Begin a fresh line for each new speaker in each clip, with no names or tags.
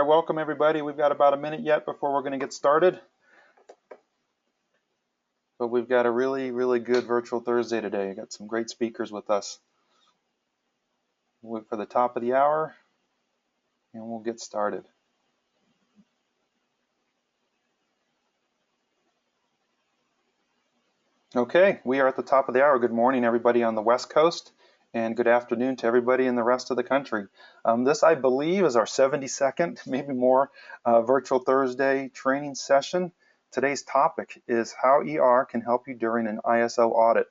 right, welcome everybody. We've got about a minute yet before we're going to get started. But we've got a really, really good virtual Thursday today. Got some great speakers with us. We'll wait for the top of the hour and we'll get started. Okay, we are at the top of the hour. Good morning everybody on the West Coast, and good afternoon to everybody in the rest of the country. This, I believe, is our 72nd, maybe more, virtual Thursday training session. Today's topic is how ER can help you during an ISO audit.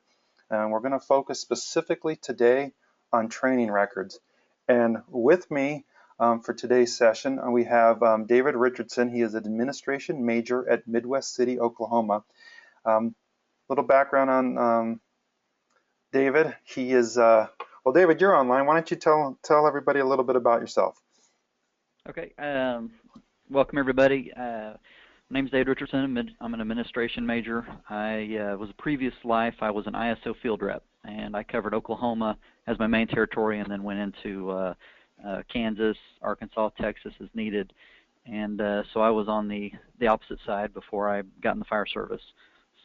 And we're going to focus specifically today on training records. And with me for today's session, we have David Richardson. He is an administration major at Midwest City, Oklahoma. Little background on David. He is, well, David, you're online. Why don't you tell everybody a little bit about yourself?
Okay. Welcome, everybody. My name is David Richardson. I'm an administration major. I was a previous life, I was an ISO field rep, and I covered Oklahoma as my main territory and then went into Kansas, Arkansas, Texas as needed. And so I was on the opposite side before I got in the fire service.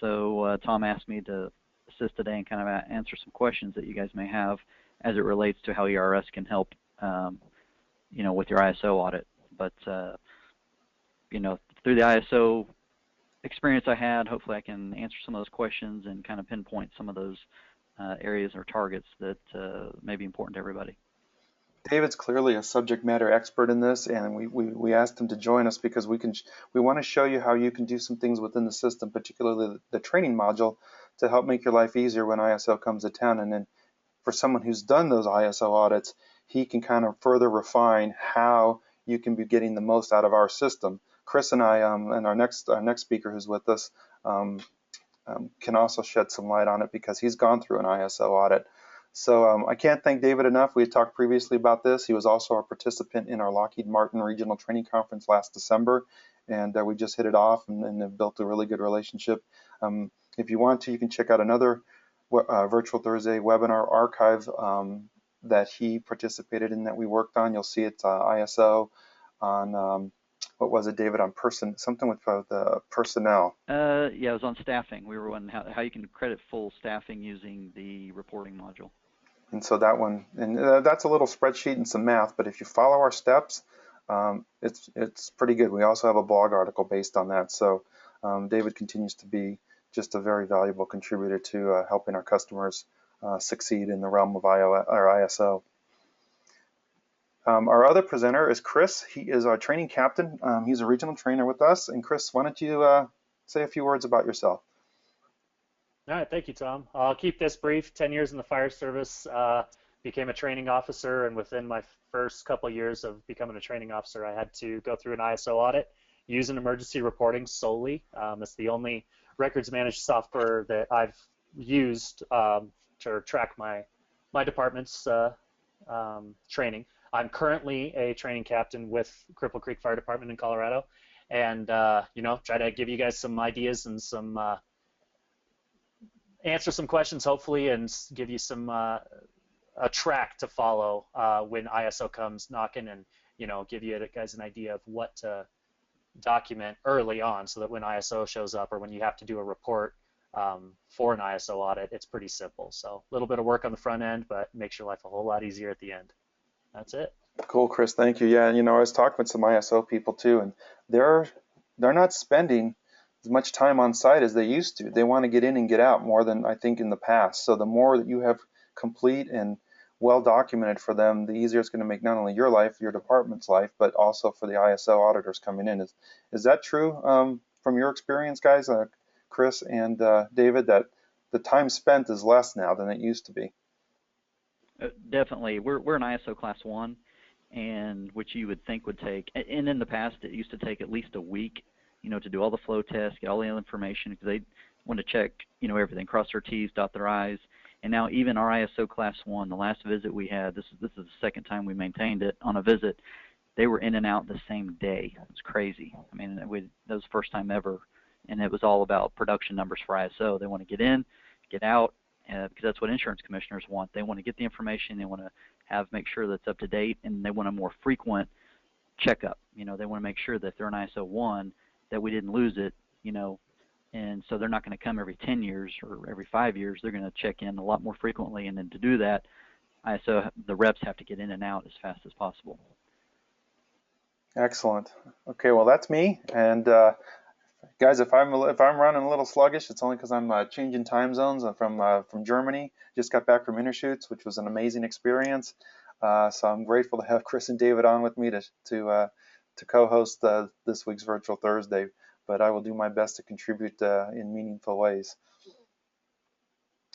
So Tom asked me to assist today and kind of answer some questions that you guys may have as it relates to how ERS can help, you know, with your ISO audit. But, you know, through the ISO experience I had, hopefully I can answer some of those questions and kind of pinpoint some of those areas or targets that may be important to everybody.
David's clearly a subject matter expert in this, and we asked him to join us because we want to show you how you can do some things within the system, particularly the training module, to help make your life easier when ISO comes to town. And then for someone who's done those ISO audits, he can kind of further refine how you can be getting the most out of our system. Chris and I, and our next speaker who's with us, can also shed some light on it because he's gone through an ISO audit. So I can't thank David enough. We had talked previously about this. He was also a participant in our Lockheed Martin Regional Training Conference last December, and we just hit it off and have built a really good relationship. If you want to, you can check out another Virtual Thursday webinar archive that he participated in that we worked on. You'll see it's ISO on, what was it, David, on something with the personnel.
Yeah, it was on staffing. We were on how you can credit full staffing using the reporting module. And
so that one, and that's a little spreadsheet and some math, but if you follow our steps, it's pretty good. We also have a blog article based on that. So David continues to be just a very valuable contributor to helping our customers succeed in the realm of ISO. Our other presenter is Chris. He is our training captain. He's a regional trainer with us. And Chris, why don't you say a few words about yourself?
All right, thank you, Tom. I'll keep this brief. 10 years in the fire service, became a training officer, and within my first couple of years of becoming a training officer, I had to go through an ISO audit using emergency reporting solely. It's the only records managed software that I've used to track my department's training. I'm currently a training captain with Cripple Creek Fire Department in Colorado, and you know, try to give you guys some ideas and some answer some questions hopefully, and give you some a track to follow when ISO comes knocking, and you know, give you guys an idea of what to document early on, so that when ISO shows up or when you have to do a report for an ISO audit, it's pretty simple. So a little bit of work on the front end, but makes your life a whole lot easier at the end. That's it.
Cool, Chris. Thank you. Yeah, you know, I was talking with some ISO people too, and they're not spending as much time on site as they used to. They want to get in and get out more than I think in the past. So the more that you have complete and well documented for them, the easier it's going to make not only your life, your department's life, but also for the ISO auditors coming in. Is that true from your experience, guys, Chris and David, that the time spent is less now than it used to be?
Definitely. We're an ISO Class 1, and which you would think would take, and in the past it used to take at least a week, you know, to do all the flow tests, get all the information, because they want to check, you know, everything, cross their T's, dot their I's. And now even our ISO Class 1, the last visit we had, this is the second time we maintained it on a visit, they were in and out the same day. It was crazy. I mean, that was the first time ever, and it was all about production numbers for ISO. They want to get in, get out, because that's what insurance commissioners want. They want to get the information, they want to make sure that's up to date, and they want a more frequent checkup. You know, they want to make sure that if they're an ISO 1, that we didn't lose it, you know, and so they're not going to come every 10 years or every 5 years. They're going to check in a lot more frequently, and then to do that, the reps have to get in and out as fast as possible.
Excellent. Okay, well that's me. And guys, if I'm running a little sluggish, it's only because I'm changing time zones. I'm from Germany. Just got back from Intershoots, which was an amazing experience. So I'm grateful to have Chris and David on with me to co-host this week's Virtual Thursday. But I will do my best to contribute in meaningful ways.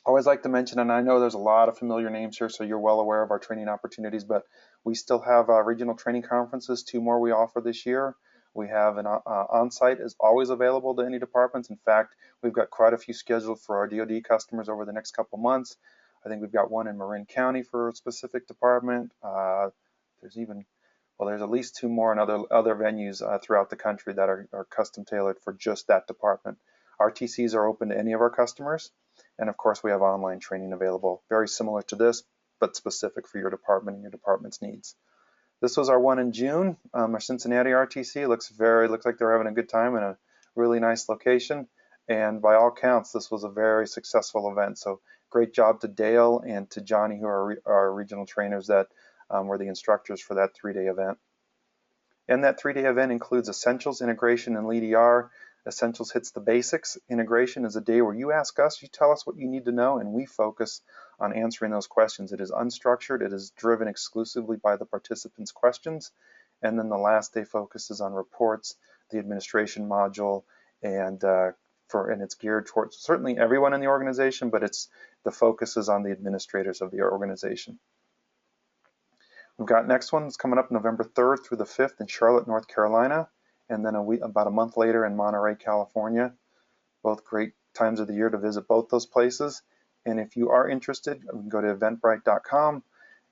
Always like to mention, and I know there's a lot of familiar names here, so you're well aware of our training opportunities, but we still have regional training conferences, 2 more we offer this year. We have an on-site is always available to any departments. In fact, we've got quite a few scheduled for our DoD customers over the next couple months. I think we've got one in Marin County for a specific department. There's at least 2 more in other venues throughout the country that are custom tailored for just that department. RTCs are open to any of our customers. And of course, we have online training available, very similar to this, but specific for your department and your department's needs. This was our one in June, our Cincinnati RTC. Looks like they're having a good time in a really nice location. And by all counts, this was a very successful event. So great job to Dale and to Johnny, who are our regional trainers that were the instructors for that 3-day event. And that 3-day event includes Essentials, Integration, and LEADR. Essentials hits the basics. Integration is a day where you ask us, you tell us what you need to know, and we focus on answering those questions. It is unstructured. It is driven exclusively by the participants' questions. And then the last day focuses on reports, the administration module, and it's geared towards certainly everyone in the organization, but the focus is on the administrators of the organization. We've got next one that's coming up November 3rd through the 5th in Charlotte, North Carolina, and then about a month later in Monterey, California. Both great times of the year to visit both those places. And if you are interested, you can go to eventbrite.com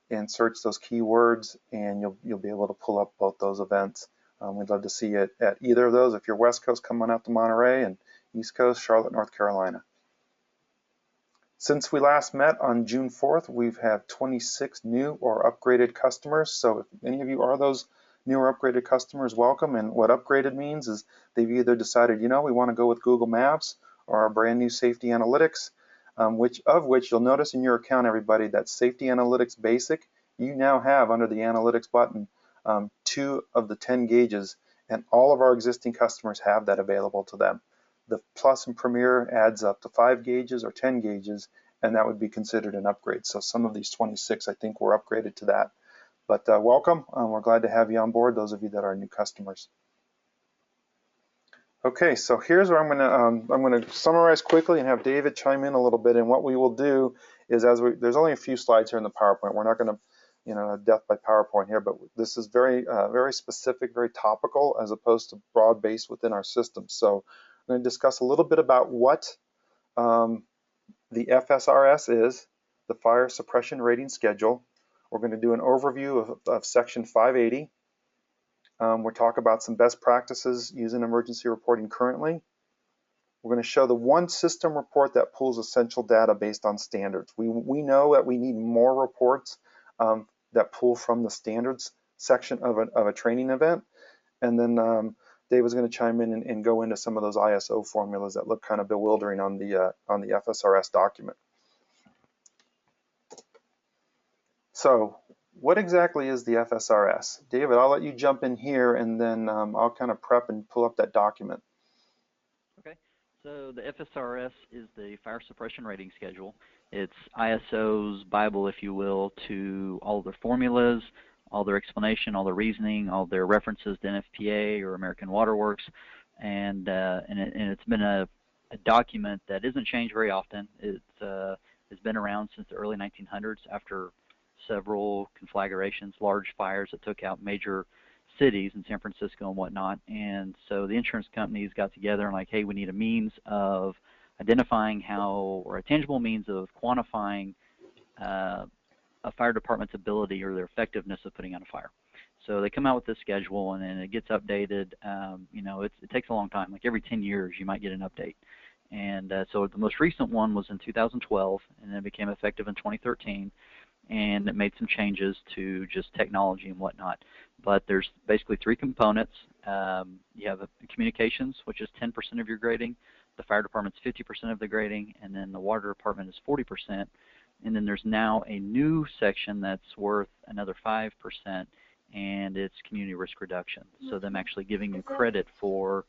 and search those keywords, and you'll be able to pull up both those events. We'd love to see you at either of those. If you're West Coast, come on out to Monterey, and East Coast, Charlotte, North Carolina. Since we last met on June 4th, we've had 26 new or upgraded customers. So if any of you are those new or upgraded customers, welcome. And what upgraded means is they've either decided, we want to go with Google Maps or our brand new Safety Analytics, which you'll notice in your account, everybody, that Safety Analytics Basic, you now have under the Analytics button 2 of the 10 gauges, and all of our existing customers have that available to them. The Plus and Premier adds up to 5 gauges or 10 gauges, and that would be considered an upgrade. So some of these 26, I think, were upgraded to that. But welcome. We're glad to have you on board, those of you that are new customers. Okay, so here's where I'm going to summarize quickly and have David chime in a little bit. And what we will do is, there's only a few slides here in the PowerPoint. We're not going to, death by PowerPoint here, but this is very specific, very topical, as opposed to broad-based within our system. So I'm going to discuss a little bit about what the FSRS is, the Fire Suppression Rating Schedule. We're going to do an overview of Section 580. We'll talk about some best practices using emergency reporting currently. We're going to show the one system report that pulls essential data based on standards. We know that we need more reports that pull from the standards section of a training event. And then Dave was going to chime in and go into some of those ISO formulas that look kind of bewildering on the FSRS document. So what exactly is the FSRS? David, I'll let you jump in here, and then I'll kind of prep and pull up that document.
Okay, so the FSRS is the Fire Suppression Rating Schedule. It's ISO's Bible, if you will, to all their formulas, all their explanation, all their reasoning, all their references to NFPA or American Water Works, and it's been a document that isn't changed very often. It's been around since the early 1900s after several conflagrations, large fires that took out major cities in San Francisco and whatnot. And so the insurance companies got together and like, hey, we need a means of identifying or a tangible means of quantifying a fire department's ability or their effectiveness of putting out a fire. So they come out with this schedule, and then it gets updated. It takes a long time. Like every 10 years, you might get an update. And so the most recent one was in 2012, and then it became effective in 2013. And it made some changes to just technology and whatnot. But there's basically three components. You have communications, which is 10% of your grading. The fire department's 50% of the grading, and then the water department is 40%. And then there's now a new section that's worth another 5%, and it's community risk reduction. So them actually giving you credit for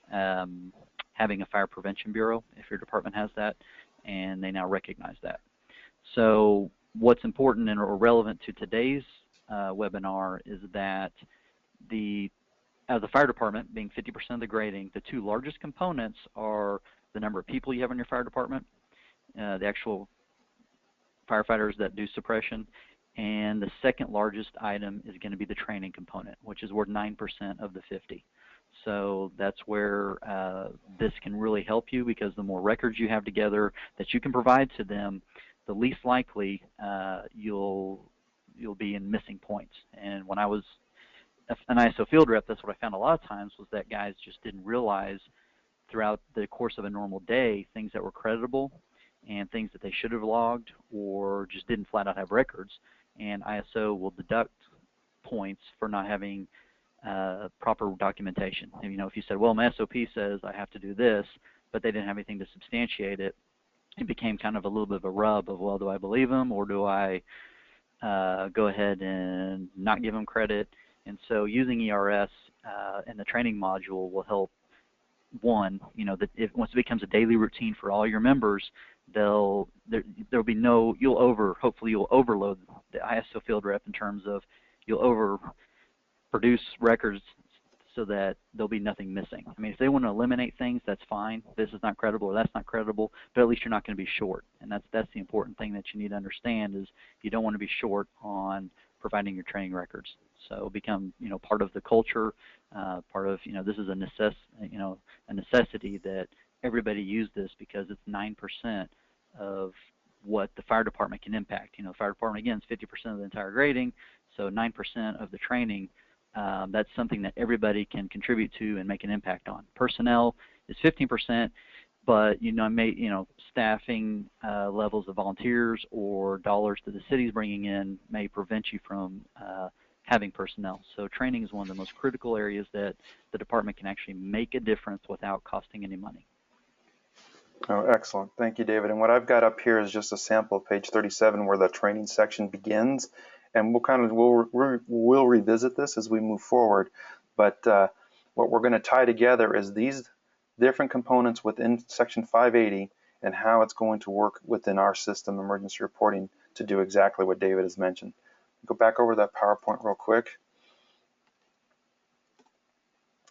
having a fire prevention bureau, if your department has that, and they now recognize that. So what's important and relevant to today's webinar is that as a fire department, being 50% of the grading, the two largest components are the number of people you have in your fire department, the actual firefighters that do suppression, and the second largest item is going to be the training component, which is worth 9% of the 50. So that's where this can really help you, because the more records you have together that you can provide to them, the least likely you'll be in missing points. And when I was an ISO field rep, that's what I found a lot of times, was that guys just didn't realize throughout the course of a normal day things that were creditable and things that they should have logged or just didn't flat out have records. And ISO will deduct points for not having proper documentation. And, if you said, well, my SOP says I have to do this, but they didn't have anything to substantiate it, it became kind of a little bit of a rub of, well, do I believe them, or do I go ahead and not give them credit? And so using ERS and the training module will help. One, that once it becomes a daily routine for all your members, there'll be no, hopefully you'll overload the ISO field rep in terms of you'll overproduce records so that there'll be nothing missing. I mean, if they want to eliminate things, that's fine. This is not credible or that's not credible, but at least you're not going to be short. And that's the important thing that you need to understand, is you don't want to be short on providing your training records. So become, part of the culture, part of, this is a necessity that everybody use this, because it's 9% of what the fire department can impact. The fire department, again, is 50% of the entire grading, so 9% of the training, that's something that everybody can contribute to and make an impact on. Personnel is 15%, but staffing levels of volunteers or dollars that the city's bringing in may prevent you from having personnel. So training is one of the most critical areas that the department can actually make a difference without costing any money.
Oh, excellent. Thank you, David. And what I've got up here is just a sample, page 37, where the training section begins. And we'll revisit this as we move forward. But what we're going to tie together is these different components within Section 580 and how it's going to work within our system, emergency reporting, to do exactly what David has mentioned. Go back over that PowerPoint real quick.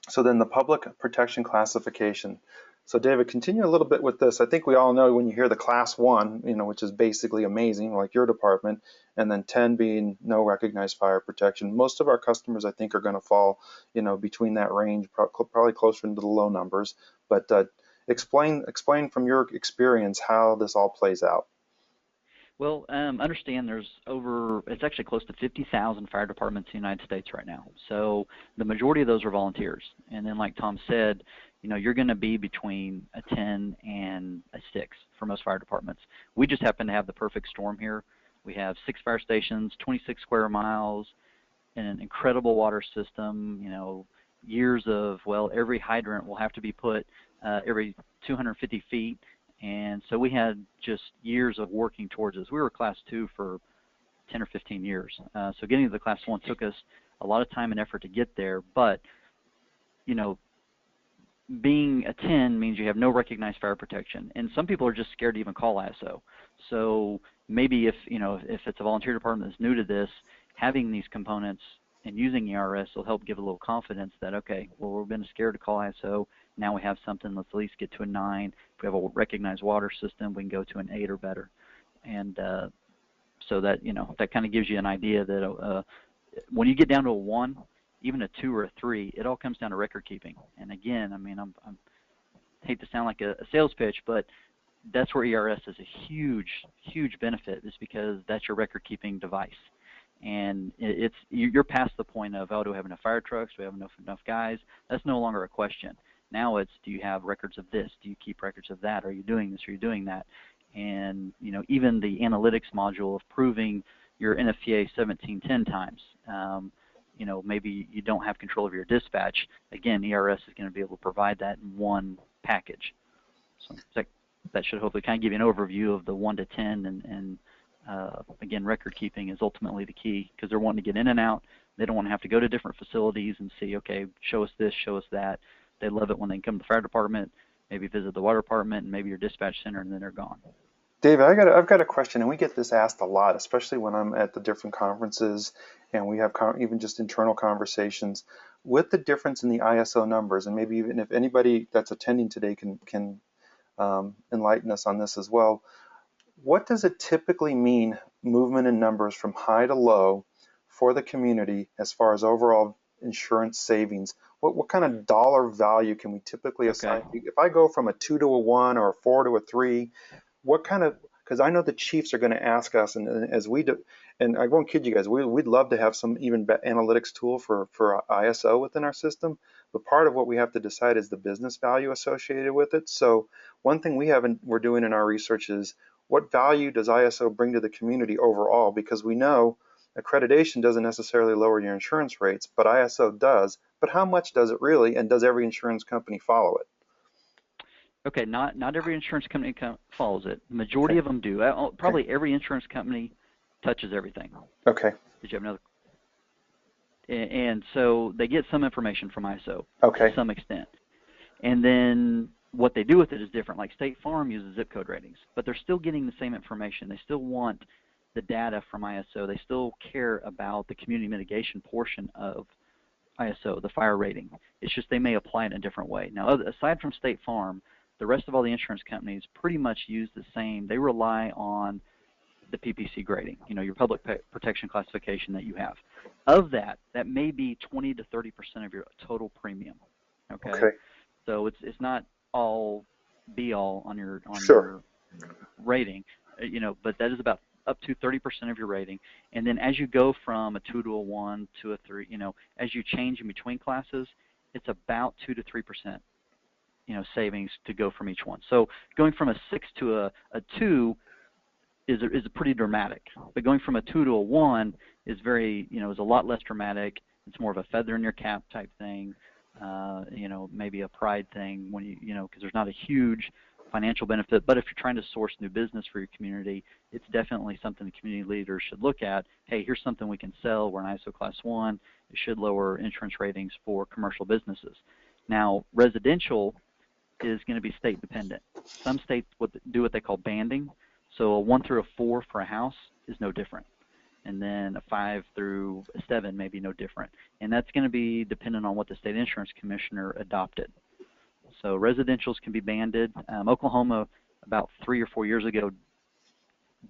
So then the public protection classification. So David, continue a little bit with this. I think we all know when you hear the class 1, which is basically amazing, like your department, and then 10 being no recognized fire protection. Most of our customers, I think, are going to fall, between that range, probably closer into the low numbers. But explain from your experience how this all plays out.
Well, understand it's actually close to 50,000 fire departments in the United States right now. So the majority of those are volunteers. And then, like Tom said, you're going to be between a 10 and a 6 for most fire departments. We just happen to have the perfect storm here. We have 6 fire stations, 26 square miles, and an incredible water system. Years of, every hydrant will have to be put every 250 feet. And so we had just years of working towards this. We were Class 2 for 10 or 15 years. So getting to the Class 1 took us a lot of time and effort to get there. But, being a 10 means you have no recognized fire protection. And some people are just scared to even call ISO. So maybe if it's a volunteer department that's new to this, having these components and using ERS will help give a little confidence that, okay, well, we've been scared to call ISO. Now we have something. Let's at least get to a 9. If we have a recognized water system, we can go to an 8 or better. And so that, that kind of gives you an idea that when you get down to a 1, even a 2 or a 3, it all comes down to record keeping. And again, I mean, I hate to sound like a sales pitch, but that's where ERS is a huge, huge benefit, is because that's your record keeping device. And you're past the point of, oh, do we have enough fire trucks? Do we have enough guys? That's no longer a question. Now it's, do you have records of this? Do you keep records of that? Are you doing this? Are you doing that? And even the analytics module of proving your NFPA 1710 times. maybe you don't have control of your dispatch. Again, ERS is going to be able to provide that in one package. So that should hopefully kind of give you an overview of the 1 to 10, and again, record keeping is ultimately the key, because they're wanting to get in and out. They don't want to have to go to different facilities and see, okay, show us this, show us that. They love it when they can come to the fire department, maybe visit the water department, and maybe your dispatch center, and then they're gone.
David, I've got a question, and we get this asked a lot, especially when I'm at the different conferences and we have even just internal conversations with the difference in the ISO numbers, and maybe even if anybody that's attending today can enlighten us on this as well. What does it typically mean, movement in numbers from high to low for the community as far as overall insurance savings? What kind of dollar value can we typically assign? If I go from a 2 to a 1 or a 4 to a 3, what kind of, because I know the chiefs are going to ask us, and as we do, and I won't kid you guys, we'd love to have some even analytics tool for ISO within our system, but part of what we have to decide is the business value associated with it. So one thing we're doing in our research is, what value does ISO bring to the community overall? Because we know accreditation doesn't necessarily lower your insurance rates, but ISO does. But how much does it really, and does every insurance company follow it?
Okay, not every insurance company follows it. The majority of them do. Probably every insurance company touches everything.
Okay.
Did you have another? And so they get some information from ISO
to
some extent. And then what they do with it is different. Like State Farm uses zip code ratings, but they're still getting the same information. They still want the data from ISO. They still care about the community mitigation portion of ISO, the fire rating. It's just they may apply it in a different way. Now, aside from State Farm, the rest of all the insurance companies pretty much use the same. They rely on the PPC grading, your public protection classification that you have. Of that may be 20 to 30% of your total premium. Okay. So it's not all be all on your your rating, but that is about up to 30% of your rating. And then as you go from a 2 to a 1 to a 3, as you change in between classes, it's about 2 to 3%, savings to go from each one. So going from a 6 to a 2 is pretty dramatic. But going from a 2 to a 1 is is a lot less dramatic. It's more of a feather in your cap type thing, maybe a pride thing when because there's not a huge financial benefit. But if you're trying to source new business for your community, it's definitely something the community leaders should look at. Hey, here's something we can sell. We're an ISO Class 1. It should lower insurance ratings for commercial businesses. Now, residential is going to be state dependent. Some states do what they call banding. So a 1 through a 4 for a house is no different. And then a 5 through a 7 may be no different. And that's going to be dependent on what the state insurance commissioner adopted. So residentials can be banded. Oklahoma, about 3 or 4 years ago,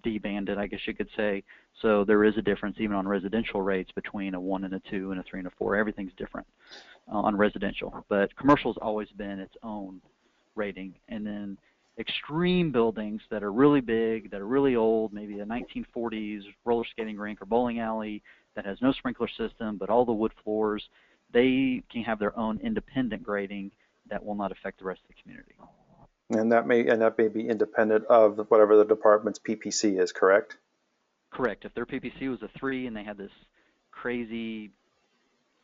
debanded, I guess you could say. So there is a difference even on residential rates between a 1 and a 2 and a 3 and a 4. Everything's different on residential. But commercial's always been its own rating. And then extreme buildings that are really big, that are really old, maybe a 1940s roller skating rink or bowling alley that has no sprinkler system but all the wood floors, they can have their own independent grading that will not affect the rest of the community.
And that may be independent of whatever the department's PPC is, correct?
Correct. If their PPC was a 3 and they had this crazy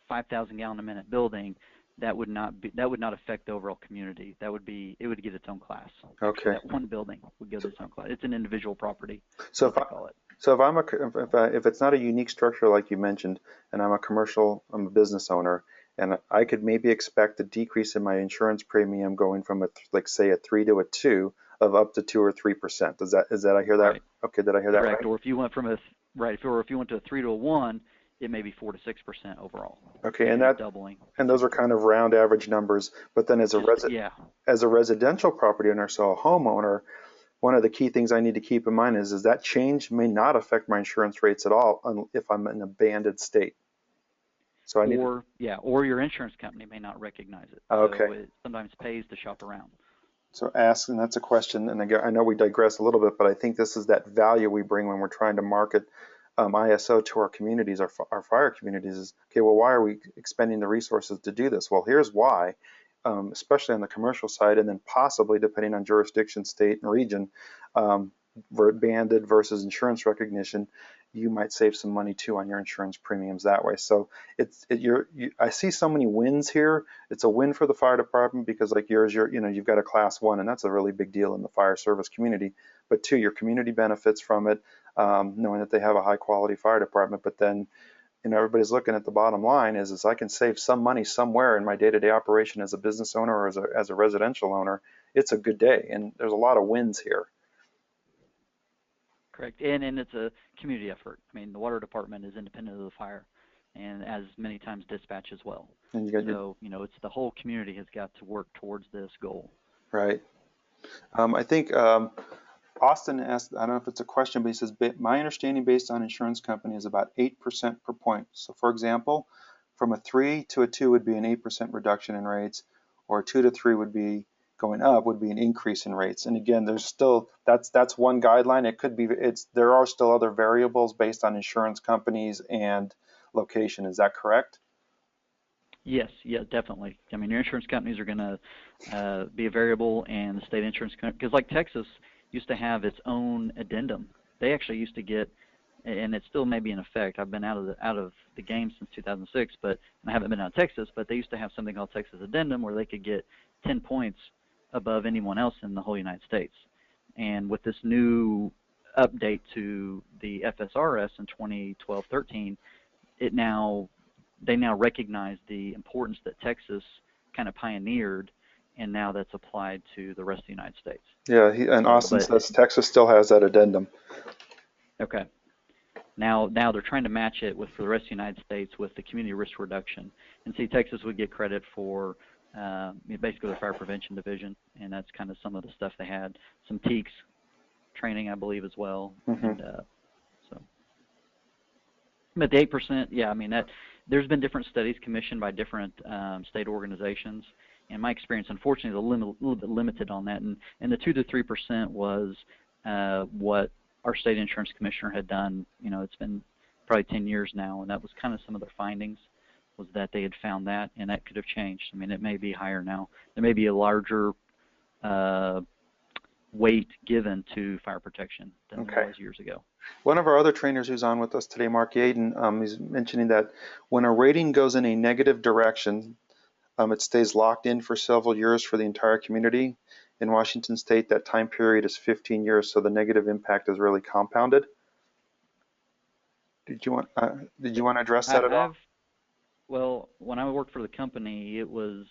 5,000 gallon a minute building, that would not affect the overall community. It would get its own class.
Okay.
That one building would get its own class. It's an individual property.
So if it's not a unique structure like you mentioned, and I'm a business owner, and I could maybe expect a decrease in my insurance premium going from say a 3 to a 2 of up to 2 or 3%. Is that I hear that?
Right.
Okay, did I hear that
Correct.
right?
Or if you went from if you went to a 3 to a 1, it may be 4 to 6% overall.
Okay, and that
doubling.
And those are kind of round average numbers. But then as a residential property owner, so a homeowner, one of the key things I need to keep in mind is that change may not affect my insurance rates at all if I'm in an abandoned state. So
or your insurance company may not recognize it.
Okay.
So it sometimes pays to shop around.
So and that's a question, and I know we digress a little bit, but I think this is that value we bring when we're trying to market ISO to our communities, our fire communities, is, okay, well, why are we expending the resources to do this? Well, here's why, especially on the commercial side, and then possibly, depending on jurisdiction, state, and region, banded versus insurance recognition, you might save some money too on your insurance premiums that way. So I see so many wins here. It's a win for the fire department because like yours, you've got a class 1, and that's a really big deal in the fire service community. But 2, your community benefits from it, knowing that they have a high quality fire department. But then, everybody's looking at the bottom line is I can save some money somewhere in my day-to-day operation as a business owner or as a residential owner. It's a good day, and there's a lot of wins here.
Correct, and it's a community effort. I mean, the water department is independent of the fire, and as many times dispatch as well.
And
so it's the whole community has got to work towards this goal.
Right. I think Austin asked, I don't know if it's a question, but he says, my understanding based on insurance company is about 8% per point. So for example, from a 3 to a 2 would be an 8% reduction in rates, or a 2 to 3 would be going up, would be an increase in rates. And again, there's still, that's one guideline. It could be, there are still other variables based on insurance companies and location. Is that correct?
Yes, yeah, definitely. I mean, your insurance companies are going to be a variable, and the state insurance company, because like Texas used to have its own addendum. They actually used to get, and it still may be in effect. I've been out of the game since 2006, but I haven't been out of Texas. But they used to have something called Texas Addendum, where they could get 10 points above anyone else in the whole United States. And with this new update to the Fsrs in 2012-13, they now recognize the importance that Texas kind of pioneered, and now that's applied to the rest of the United States.
Yeah, and Austin says Texas still has that addendum.
Okay. Now they're trying to match it for the rest of the United States with the community risk reduction. And see, Texas would get credit for basically the fire prevention division, and that's kind of some of the stuff they had. Some TEACS training, I believe, as well.
Mm-hmm.
And but the 8%, yeah, I mean, there's been different studies commissioned by different state organizations. In my experience, unfortunately, is a little bit limited on that. And the 2 to 3% was what our state insurance commissioner had done. It's been probably 10 years now, and that was kind of some of their findings, was that they had found that, and that could have changed. I mean, it may be higher now. There may be a larger weight given to fire protection than there was years ago.
One of our other trainers who's on with us today, Mark Yaden, is mentioning that when a rating goes in a negative direction, it stays locked in for several years for the entire community. In Washington State, that time period is 15 years, so the negative impact is really compounded. Did you want to address that at all?
Well, when I worked for the company, it was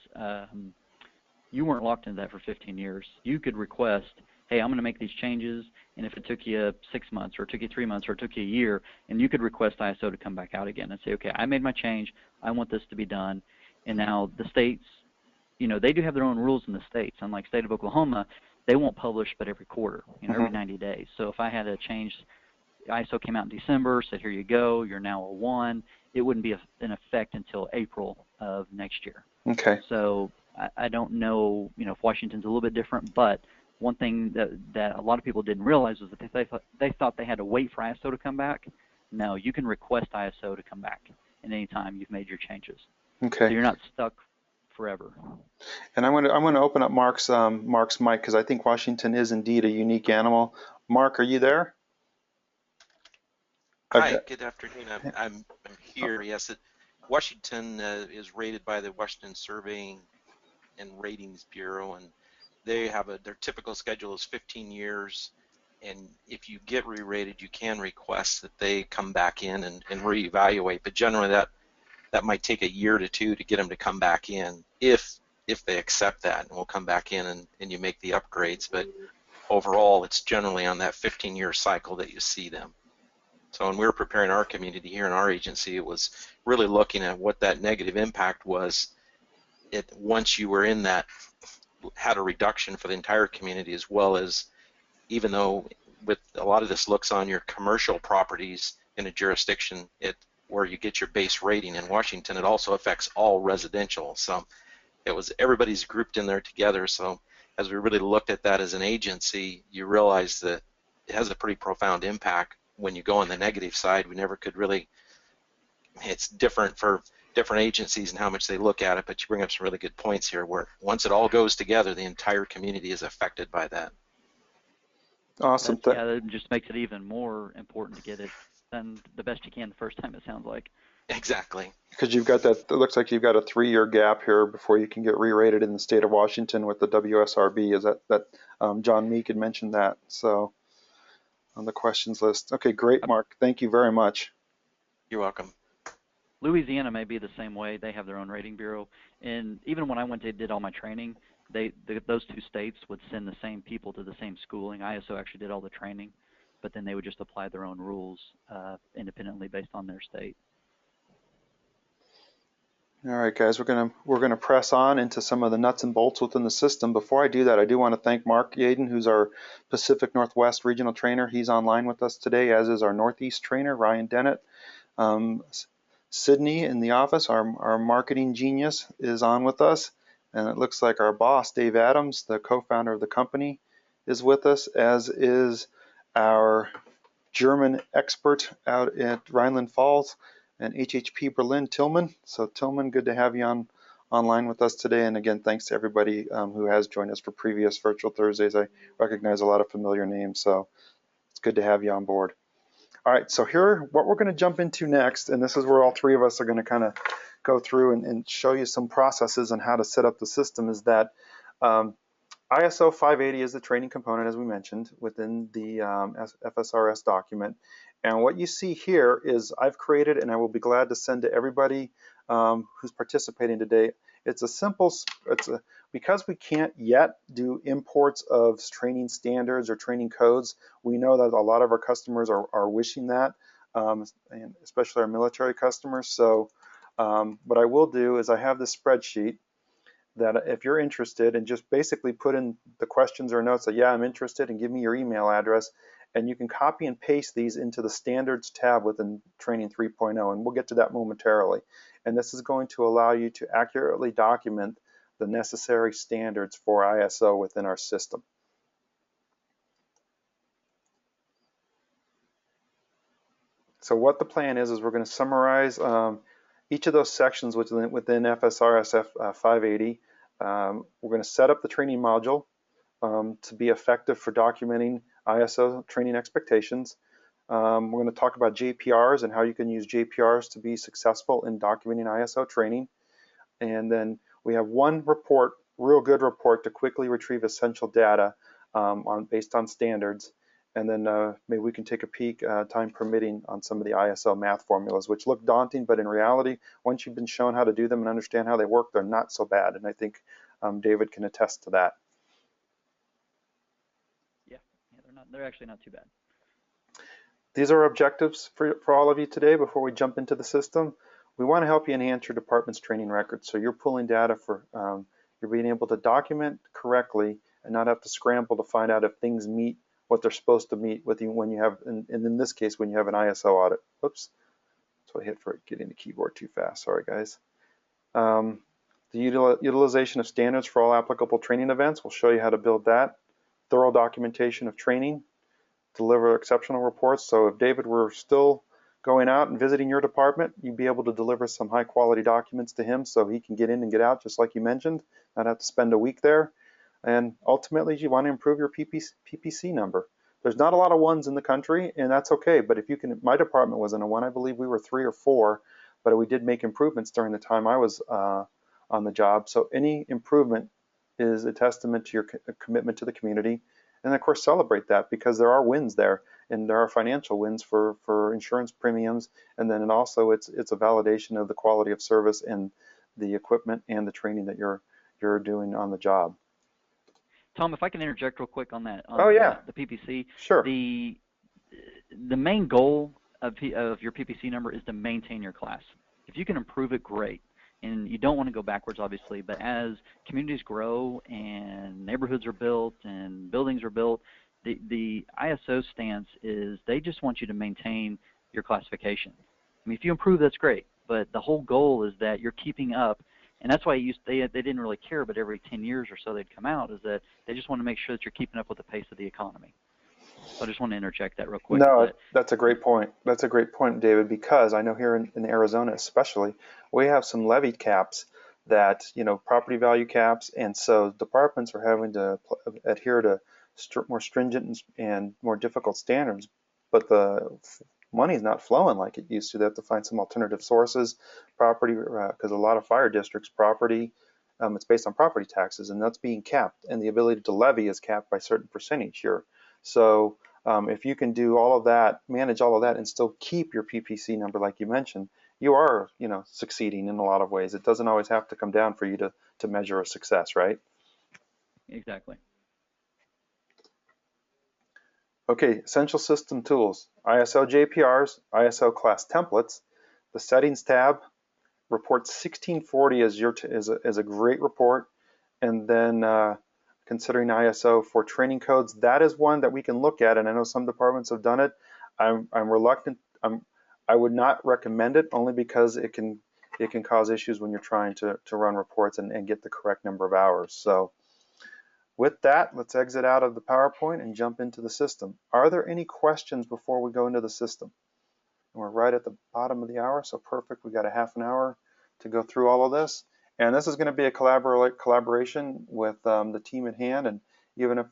you weren't locked into that for 15 years. You could request, hey, I'm going to make these changes, and if it took you 6 months, or it took you 3 months, or it took you a year, and you could request ISO to come back out again and say, okay, I made my change, I want this to be done. And now the states, they do have their own rules in the states. Unlike state of Oklahoma, they won't publish but every quarter, every 90 days. So if I had a change, ISO came out in December, said, here you go, you're now a 1, it wouldn't be in effect until April of next year.
Okay.
So I don't know, if Washington's a little bit different, but one thing that a lot of people didn't realize was that they thought they had to wait for ISO to come back. No, you can request ISO to come back at any time you've made your changes.
Okay.
So you're not stuck forever.
And I'm going to open up Mark's mic, because I think Washington is indeed a unique animal. Mark, are you there?
Hi, good afternoon. I'm here. Yes, Washington is rated by the Washington Surveying and Ratings Bureau, and they have their typical schedule is 15 years. And if you get re-rated, you can request that they come back in and reevaluate. But generally, that might take a year to 2 to get them to come back in, if they accept that, and we'll come back in and you make the upgrades. But overall, it's generally on that 15-year cycle that you see them. So when we were preparing our community here in our agency, it was really looking at what that negative impact was. Once you were in that, had a reduction for the entire community, as well as, even though with a lot of this looks on your commercial properties in a jurisdiction, where you get your base rating in Washington, it also affects all residential. So it was, everybody's grouped in there together. So as we really looked at that as an agency, you realize that it has a pretty profound impact. When you go on the negative side, we never could really, it's different for different agencies and how much they look at it, but you bring up some really good points here, where once it all goes together, the entire community is affected by that.
Awesome.
Yeah, that just makes it even more important to get it done the best you can the first time, it sounds like.
Exactly.
Because you've got that, it looks like you've got a 3-year gap here before you can get re-rated in the state of Washington with the WSRB. Is that John Meek had mentioned that, so on the questions list. Okay, great, Mark. Thank you very much.
You're welcome.
Louisiana may be the same way. They have their own rating bureau, and even when I went to did all my training, those two states would send the same people to the same schooling. ISO actually did all the training, but then they would just apply their own rules independently based on their state.
All right, guys, we're gonna press on into some of the nuts and bolts within the system. Before I do that, I do want to thank Mark Yaden, who's our Pacific Northwest regional trainer. He's online with us today, as is our Northeast trainer, Ryan Dennett. Sydney in the office, our marketing genius, is on with us, and it looks like our boss, Dave Adams, the co-founder of the company, is with us, as is our German expert out at Rhineland Falls and HHP Berlin, Tillman. So Tillman, good to have you online with us today, and again, thanks to everybody who has joined us for previous Virtual Thursdays. I recognize a lot of familiar names, so it's good to have you on board. All right, so here, what we're going to jump into next, and this is where all three of us are going to kind of go through and show you some processes on how to set up the system, is that ISO 580 is the training component, as we mentioned, within the FSRS document. And what you see here is I've created, and I will be glad to send to everybody who's participating today. It's a simple, because we can't yet do imports of training standards or training codes. We know that a lot of our customers are wishing that, and especially our military customers. So what I will do is I have this spreadsheet that if you're interested, and just basically put in the questions or notes that, yeah, I'm interested, and give me your email address, and you can copy and paste these into the standards tab within Training 3.0, and we'll get to that momentarily. And this is going to allow you to accurately document the necessary standards for ISO within our system. So what the plan is we're going to summarize each of those sections within FSRS 580. We're going to set up the training module to be effective for documenting ISO training expectations. We're going to talk about JPRs and how you can use JPRs to be successful in documenting ISO training. And then we have one report, real good report, to quickly retrieve essential data based on standards. And then maybe we can take a peek, time permitting, on some of the ISO math formulas, which look daunting, but in reality, once you've been shown how to do them and understand how they work, they're not so bad. And I think David can attest to that.
Yeah, they're actually not too bad.
These are objectives for all of you today before we jump into the system. We want to help you enhance your department's training records. So you're pulling data for, you're being able to document correctly and not have to scramble to find out if things meet what they're supposed to meet with you when you have, and in this case, when you have an ISO audit. Oops, that's what I hit for getting the keyboard too fast. Sorry, guys. The utilization of standards for all applicable training events. We'll show you how to build that. Thorough documentation of training. Deliver exceptional reports. So if David were still going out and visiting your department, you'd be able to deliver some high quality documents to him so he can get in and get out, just like you mentioned, not have to spend a week there. And ultimately, you want to improve your PPC number. There's not a lot of ones in the country, and that's okay. But if you can, my department wasn't a one. I believe we were 3 or 4, but we did make improvements during the time I was on the job. So any improvement is a testament to your commitment to the community. And of course, celebrate that, because there are wins there, and there are financial wins for insurance premiums. And then also it's a validation of the quality of service and the equipment and the training that you're doing on the job.
Tom, if I can interject real quick on that, the PPC.
Sure.
The main goal of your PPC number is to maintain your class. If you can improve it, great. And you don't want to go backwards, obviously, but as communities grow and neighborhoods are built and buildings are built, the ISO stance is they just want you to maintain your classification. I mean, if you improve, that's great, but the whole goal is that you're keeping up. And that's why they didn't really care, but every 10 years or so they'd come out, is that they just want to make sure that you're keeping up with the pace of the economy. So I just want to interject that real quick.
No, that's a great point. That's a great point, David, because I know here in Arizona especially, we have some levy caps that, property value caps, and so departments are having to adhere to more stringent and more difficult standards. But the money's not flowing like it used to. They have to find some alternative sources, property, because a lot of fire districts, property, it's based on property taxes, and that's being capped, and the ability to levy is capped by a certain percentage here. So if you can do all of that, manage all of that, and still keep your PPC number like you mentioned, you are, succeeding in a lot of ways. It doesn't always have to come down for you to measure a success, right?
Exactly.
Okay, essential system tools, ISO JPRs, ISO class templates, the settings tab, report 1640 is a great report, and then considering ISO for training codes, that is one that we can look at, and I know some departments have done it. I'm reluctant. I would not recommend it, only because it can cause issues when you're trying to run reports and get the correct number of hours. So with that, let's exit out of the PowerPoint and jump into the system. Are there any questions before we go into the system? And we're right at the bottom of the hour, so perfect. We got a half an hour to go through all of this. And this is going to be a collaboration with the team at hand. And even if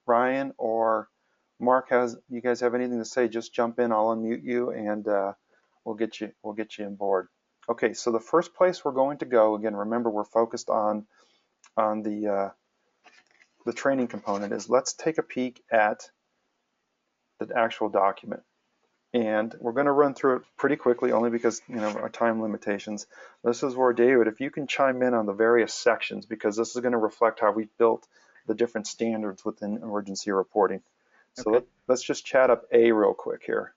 Ryan or Mark you guys have anything to say, just jump in. I'll unmute you, and we'll get you on board. Okay, so the first place we're going to go, again, remember we're focused on the training component, is let's take a peek at the actual document. And we're going to run through it pretty quickly, only because our time limitations. This is where, David, if you can chime in on the various sections, because this is going to reflect how we built the different standards within emergency reporting. So
Okay.
let's just chat up A real quick here.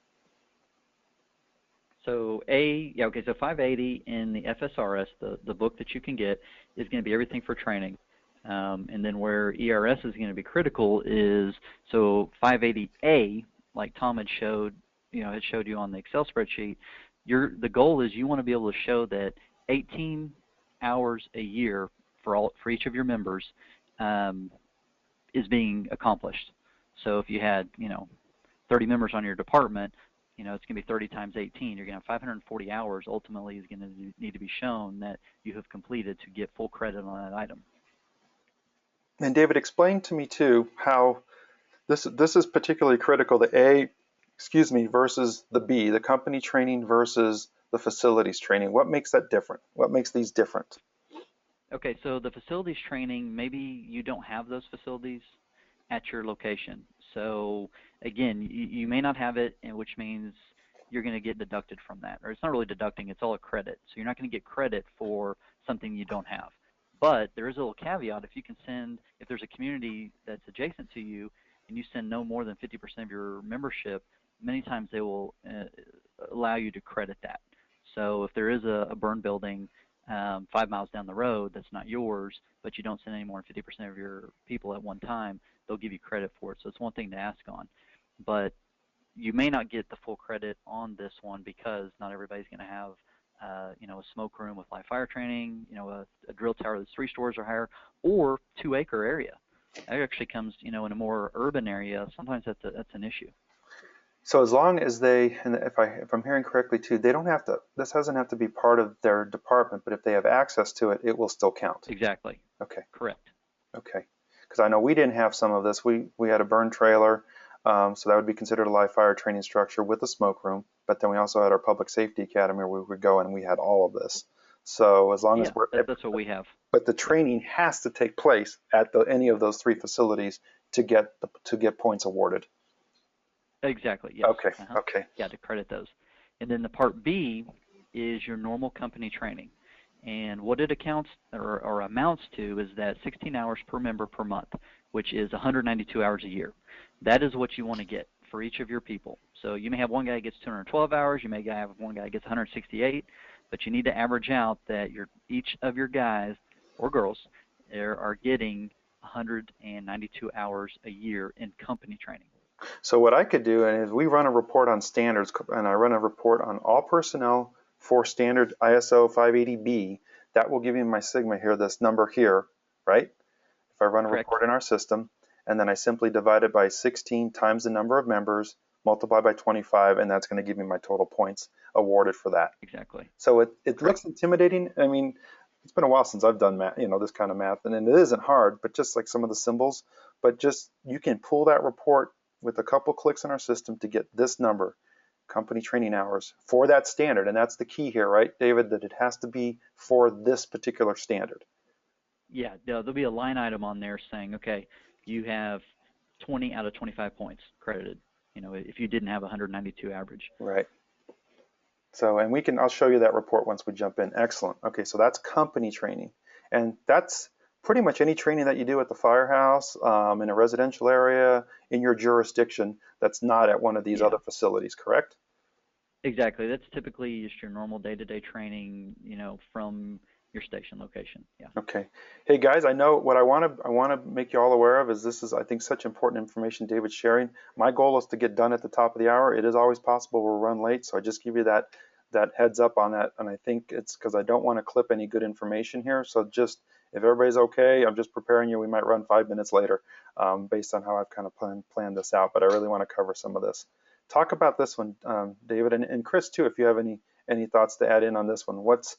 So so 580 in the FSRS, the book that you can get, is going to be everything for training. And then where ERS is going to be critical is, so 580A, like Tom had showed you on the Excel spreadsheet, the goal is you want to be able to show that 18 hours a year for each of your members is being accomplished. So if you had 30 members on your department, it's going to be 30 times 18. You're going to have 540 hours ultimately is going to need to be shown that you have completed to get full credit on that item.
And David, explain to me too how this is particularly critical, the A, versus the B, the company training versus the facilities training. What makes that different? What makes these different?
Okay, so the facilities training, maybe you don't have those facilities at your location. So again, you may not have it, which means you're going to get deducted from that. Or it's not really deducting, it's all a credit. So you're not going to get credit for something you don't have. But there is a little caveat. If there's a community that's adjacent to you and you send no more than 50% of your membership, many times they will allow you to credit that. So if there is a burn building 5 miles down the road that's not yours, but you don't send any more than 50% of your people at one time, they'll give you credit for it. So it's one thing to ask on. But you may not get the full credit on this one because not everybody's going to have a smoke room with live fire training, a drill tower that's 3 stories or higher, or 2-acre area. That actually comes, in a more urban area. Sometimes that's an issue.
So as long as they, and if I'm hearing correctly too, they don't have to. This doesn't have to be part of their department, but if they have access to it, it will still count.
Exactly.
Okay.
Correct.
Okay. Because I know we didn't have some of this. We had a burn trailer, so that would be considered a live fire training structure with a smoke room. But then we also had our public safety academy where we would go and we had all of this. So as long as
that's what we have.
But the training has to take place at any of those 3 facilities to get points awarded.
Exactly. Yes.
Okay. Okay.
Yeah, to credit those. And then the part B is your normal company training. And what it accounts or amounts to is that 16 hours per member per month, which is 192 hours a year. That is what you want to get for each of your people. So you may have one guy that gets 212 hours, you may have one guy that gets 168, but you need to average out that each of your guys or girls are getting 192 hours a year in company training.
So what I could do is we run a report on standards, and I run a report on all personnel for standard ISO 580B. That will give me my sigma here, this number here, right? If I run a report in our system, and then I simply divide it by 16 times the number of members, multiply by 25, and that's going to give me my total points awarded for that.
Exactly.
So it looks intimidating. I mean, it's been a while since I've done math, this kind of math, and it isn't hard, but just like some of the symbols, but just you can pull that report with a couple clicks in our system to get this number. company training hours for that standard. And that's the key here, right, David, that it has to be for this particular standard.
Yeah, there'll be a line item on there saying, okay, you have 20 out of 25 points credited, you know, if you didn't have 192 average.
Right. So, and I'll show you that report once we jump in. Excellent. Okay, so that's company training. And that's pretty much any training that you do at the firehouse, in a residential area, in your jurisdiction, that's not at one of these other facilities, correct?
Exactly. That's typically just your normal day-to-day training, you know, from your station location. Yeah.
Okay. Hey guys, I know what I want to make you all aware of is this is, I think, such important information David's sharing. My goal is to get done at the top of the hour. It is always possible we'll run late, so I just give you that heads up on that. And I think it's because I don't want to clip any good information here. So just, if everybody's okay, I'm just preparing you. We might run 5 minutes later based on how I've kind of planned this out, but I really want to cover some of this. Talk about this one, David, and Chris too, if you have any thoughts to add in on this one. What's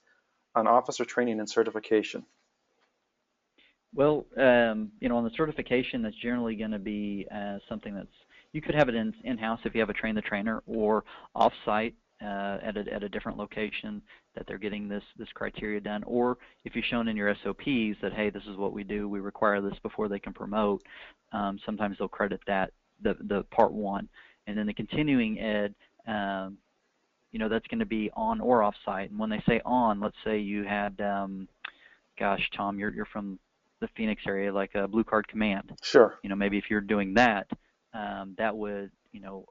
on officer training and certification?
Well, you know, on the certification, that's generally going to be something that's, you could have it in-house if you have a train the trainer, or off-site at a different location that they're getting this criteria done, or if you've shown in your SOPs that, hey, this is what we do, we require this before they can promote, sometimes they'll credit that, the part one. And then the continuing ed, you know, that's going to be on or off-site. And when they say on, let's say you had, gosh, Tom, you're from the Phoenix area, like a Blue Card Command.
Sure.
You know, maybe if you're doing that, that would, you know,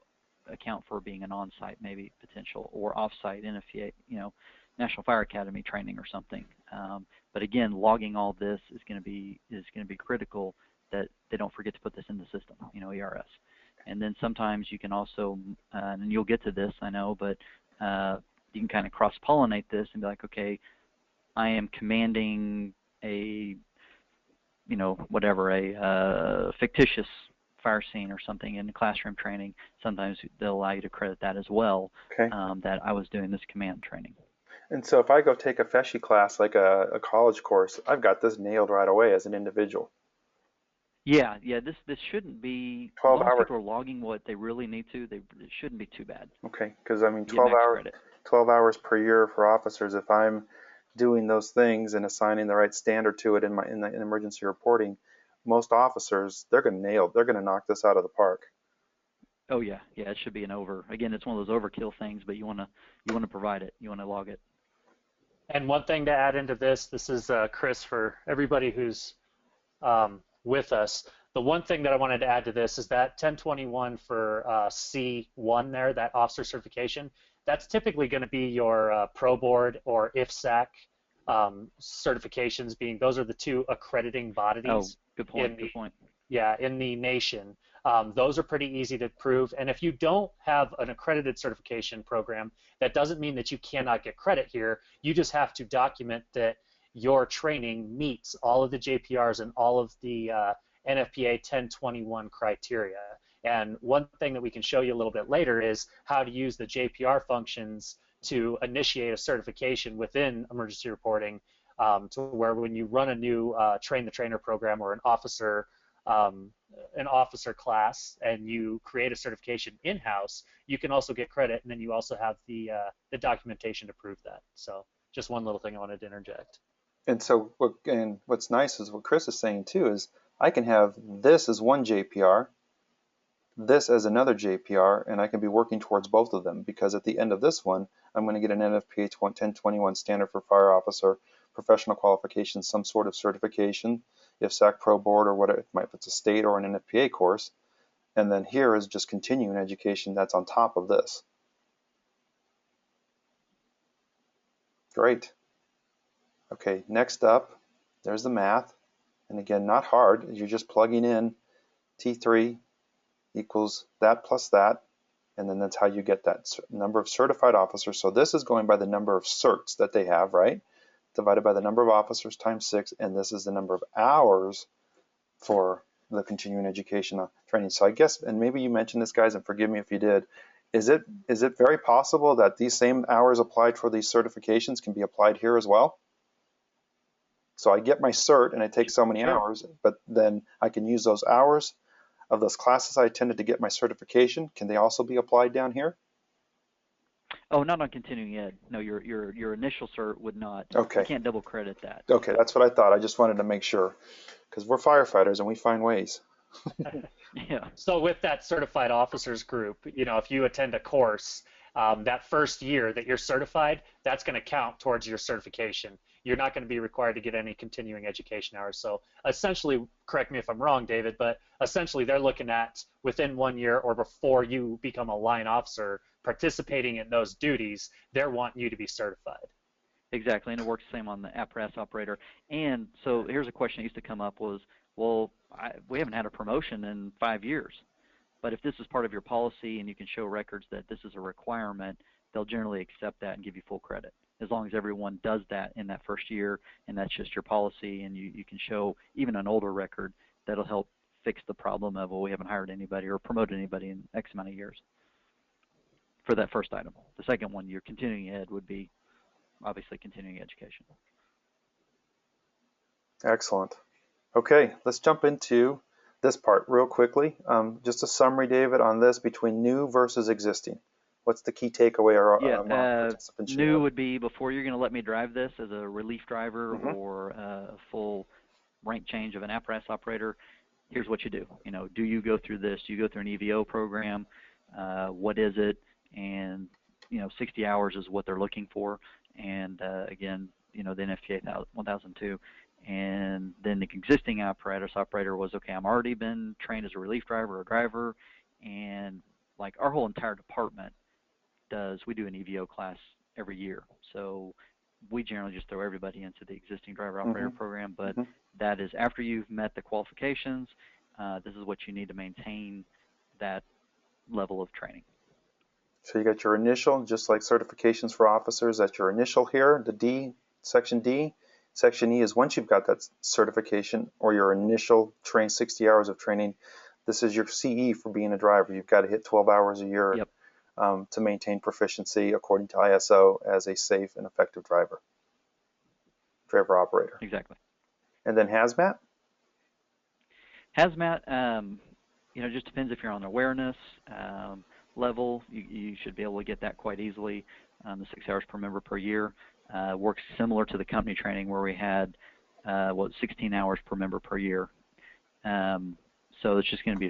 account for being an on-site maybe potential, or off-site NFPA, you know, National Fire Academy training or something. But again, logging all this is going to be critical, that they don't forget to put this in the system, you know, ERS. And then sometimes you can also, and you'll get to this, I know, but you can kind of cross-pollinate this and be like, okay, I am commanding a, you know, whatever, a fictitious fire scene or something in classroom training. Sometimes they'll allow you to credit that as well,
okay.
That I was doing this command training.
And so if I go take a FSHE class, like a college course, I've got this nailed right away as an individual.
Yeah, this shouldn't be,
12
as long as
hours.
people are logging what they really need to, it shouldn't be too bad.
Okay, because I mean 12 hours per year for officers. If I'm doing those things and assigning the right standard to it in emergency reporting, most officers, they're going to knock this out of the park.
Oh yeah, it should be an over. Again, it's one of those overkill things, but you want to provide it, you want to log it.
And one thing to add into this is Chris, for everybody who's with us. The one thing that I wanted to add to this is that 1021 for C1 there, that officer certification, that's typically going to be your Pro Board or IFSAC certifications, being those are the two accrediting bodies.
Oh, good point.
Yeah, in the nation. Those are pretty easy to prove, and if you don't have an accredited certification program, that doesn't mean that you cannot get credit here. You just have to document that your training meets all of the JPRs and all of the NFPA 1021 criteria. And one thing that we can show you a little bit later is how to use the JPR functions to initiate a certification within emergency reporting, to where when you run a new train the trainer program or an officer class and you create a certification in-house, you can also get credit, and then you also have the documentation to prove that. So just one little thing I wanted to interject.
And so what's nice is what Chris is saying too is I can have this as one JPR, this as another JPR, and I can be working towards both of them, because at the end of this one, I'm going to get an NFPA 1021 standard for fire officer, professional qualifications, some sort of certification, if SAC Pro Board or whatever, if it's a state or an NFPA course. And then here is just continuing education that's on top of this. Great. Okay, next up, there's the math. And again, not hard. You're just plugging in T3 equals that plus that, and then that's how you get that number of certified officers. So this is going by the number of certs that they have, right? Divided by the number of officers times 6, and this is the number of hours for the continuing education training. So I guess, and maybe you mentioned this, guys, and forgive me if you did, is it very possible that these same hours applied for these certifications can be applied here as well? So I get my cert and I take so many hours, but then I can use those hours of those classes I attended to get my certification. Can they also be applied down here?
Oh, not on continuing ed. No, your initial cert would not.
Okay.
You can't double credit that.
Okay, that's what I thought. I just wanted to make sure because we're firefighters and we find ways.
Yeah.
So with that certified officers group, if you attend a course, that first year that you're certified, that's going to count towards your certification. You're not going to be required to get any continuing education hours. So essentially, correct me if I'm wrong, David, but essentially they're looking at within 1 year or before you become a line officer participating in those duties, they're wanting you to be certified.
Exactly, and it works the same on the apparatus operator. And so here's a question that used to come up was, well, we haven't had a promotion in 5 years. But if this is part of your policy and you can show records that this is a requirement, they'll generally accept that and give you full credit, as long as everyone does that in that first year, and that's just your policy, and you can show even an older record that'll help fix the problem of, well, we haven't hired anybody or promoted anybody in X amount of years for that first item. The second one, your continuing ed, would be obviously continuing education.
Excellent. Okay, let's jump into this part real quickly. Just a summary, David, on this between new versus existing. What's the key takeaway our participants should
new
have?
would be before you're going to let me drive this as a relief driver or a full rank change of an apparatus operator. Here's what you do. Do you go through this? Do you go through an EVO program? What is it? And 60 hours is what they're looking for. And again, the NFPA 1002. And then the existing apparatus operator was, okay, I'm already been trained as a relief driver or driver, and like our whole entire department we do an EVO class every year. So we generally just throw everybody into the existing driver operator program, but that is after you've met the qualifications, this is what you need to maintain that level of training.
So you got your initial, just like certifications for officers, that's your initial here, the D, section D. Section E is once you've got that certification or your initial 60 hours of training, this is your CE for being a driver. You've got to hit 12 hours a year to maintain proficiency according to ISO as a safe and effective driver operator.
Exactly.
And then Hazmat?
Hazmat, just depends if you're on awareness level. You should be able to get that quite easily. The 6 hours per member per year. Works similar to the company training where we had 16 hours per member per year. So it's just going to be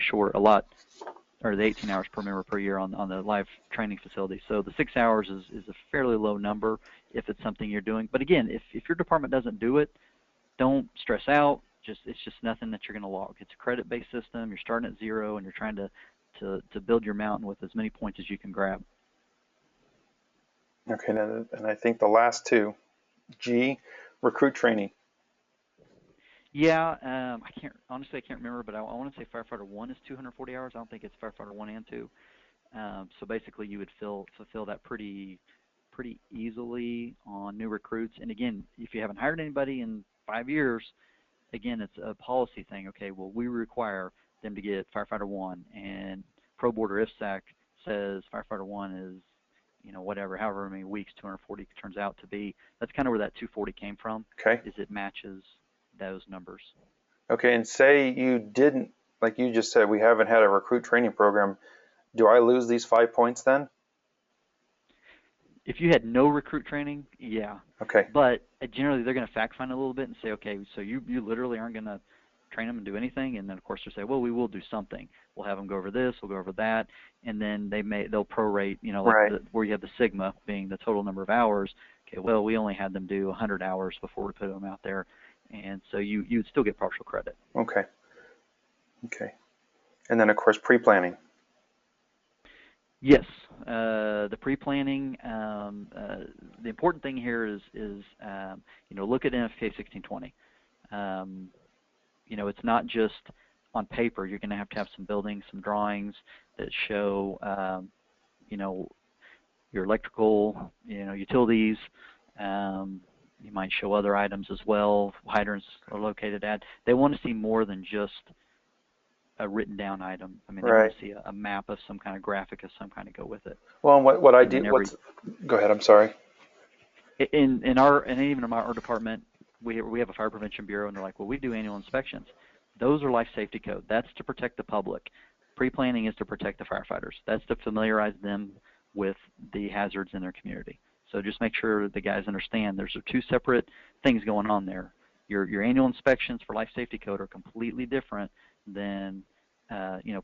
the 18 hours per member per year on the live training facility. So the 6 hours is a fairly low number if it's something you're doing. But again, if your department doesn't do it, don't stress out. It's just nothing that you're going to log. It's a credit-based system. You're starting at zero, and you're trying to build your mountain with as many points as you can grab.
Okay, and I think the last two, G, recruit training.
Yeah, I can't remember, but I want to say Firefighter 1 is 240 hours. I don't think it's Firefighter 1 and 2. So basically, you would fulfill that pretty easily on new recruits. And again, if you haven't hired anybody in 5 years, again, it's a policy thing. Okay, well, we require them to get Firefighter 1, and Pro Board or IFSAC says Firefighter 1 is however many weeks 240 turns out to be. That's kind of where that 240 came from.
Okay.
Is it matches those numbers.
Okay, and say you didn't, like you just said, we haven't had a recruit training program. Do I lose these 5 points then?
If you had no recruit training, yeah.
Okay.
But generally they're going to fact find a little bit and say, okay, so you literally aren't going to train them and do anything, and then of course they'll say, well, we will do something. We'll have them go over this, we'll go over that, and then they'll prorate, where you have the sigma being the total number of hours. Okay, well, we only had them do 100 hours before we put them out there, and so you'd still get partial credit.
Okay. And then of course pre-planning.
Yes, the pre-planning. The important thing here is look at NFPA 1620. It's not just on paper. You're going to have some buildings, some drawings that show, your electrical, utilities. You might show other items as well. Hydrants are located at. They want to see more than just a written down item. I mean, they want to see a map of some kind of graphic of some kind to go with it.
Well, and what I do. Go ahead. I'm sorry.
In our department, we have a fire prevention bureau, and they're like, well, we do annual inspections. Those are life safety code. That's to protect the public. Pre-planning is to protect the firefighters. That's to familiarize them with the hazards in their community. So just make sure the guys understand there's two separate things going on there. Your annual inspections for life safety code are completely different than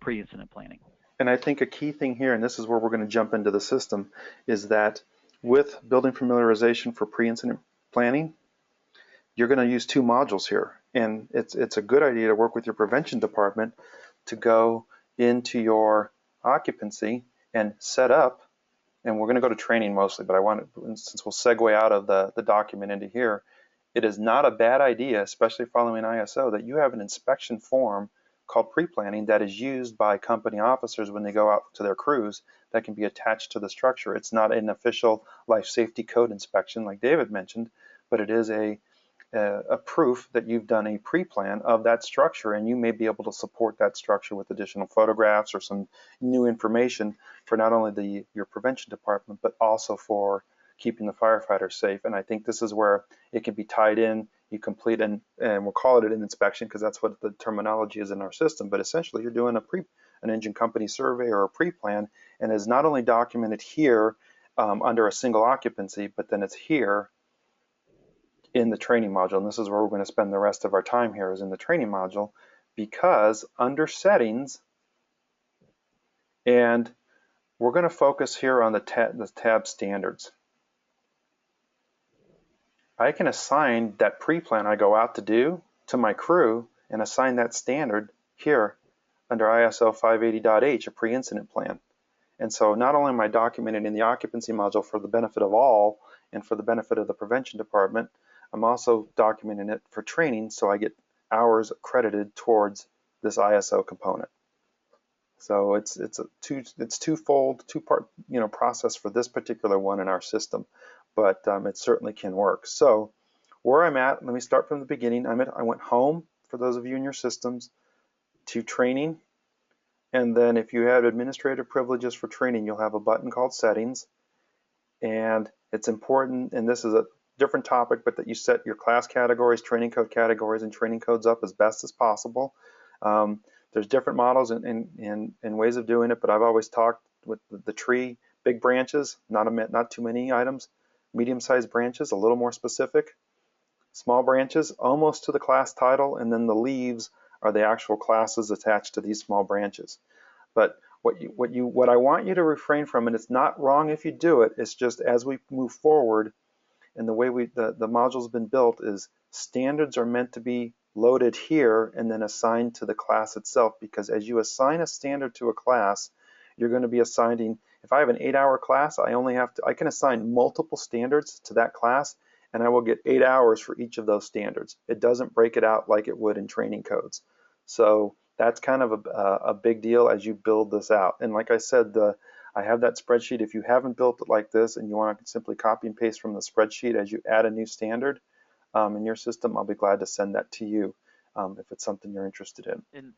pre-incident planning.
And I think a key thing here, and this is where we're going to jump into the system, is that with building familiarization for pre-incident planning, you're going to use two modules here. And it's a good idea to work with your prevention department to go into your occupancy and set up, and we're going to go to training mostly, but since we'll segue out of the document into here, it is not a bad idea, especially following ISO, that you have an inspection form called pre-planning that is used by company officers when they go out to their crews that can be attached to the structure. It's not an official life safety code inspection like David mentioned, but it is a proof that you've done a pre-plan of that structure, and you may be able to support that structure with additional photographs or some new information for not only your prevention department, but also for keeping the firefighters safe. And I think this is where it can be tied in. You complete and we'll call it an inspection because that's what the terminology is in our system, but essentially you're doing an engine company survey or a pre-plan, and is not only documented here under a single occupancy, but then it's here in the training module. And this is where we're going to spend the rest of our time here, is in the training module, because under settings, and we're going to focus here on the tab standards. I can assign that pre-plan I go out to do to my crew and assign that standard here under ISO 580.h, a pre-incident plan. And so not only am I documenting in the occupancy module for the benefit of all and for the benefit of the prevention department, I'm also documenting it for training, so I get hours credited towards this ISO component. So it's twofold, two-part process for this particular one in our system, but it certainly can work. So where I'm at, let me start from the beginning. I went home, for those of you in your systems, to training, and then if you have administrative privileges for training, you'll have a button called settings, and it's important, and this is a different topic, but that you set your class categories, training code categories, and training codes up as best as possible. There's different models and ways of doing it, but I've always talked with the tree, big branches, not too many items, medium-sized branches, a little more specific, small branches, almost to the class title, and then the leaves are the actual classes attached to these small branches. But what I want you to refrain from, and it's not wrong if you do it, it's just as we move forward, and the way the module's been built is standards are meant to be loaded here and then assigned to the class itself, because as you assign a standard to a class, you're going to be assigning, if I have an 8-hour class, I can assign multiple standards to that class, and I will get 8 hours for each of those standards. It doesn't break it out like it would in training codes. So that's kind of a big deal as you build this out. And like I said, I have that spreadsheet. If you haven't built it like this and you want to simply copy and paste from the spreadsheet as you add a new standard in your system, I'll be glad to send that to you if it's something you're interested in.
And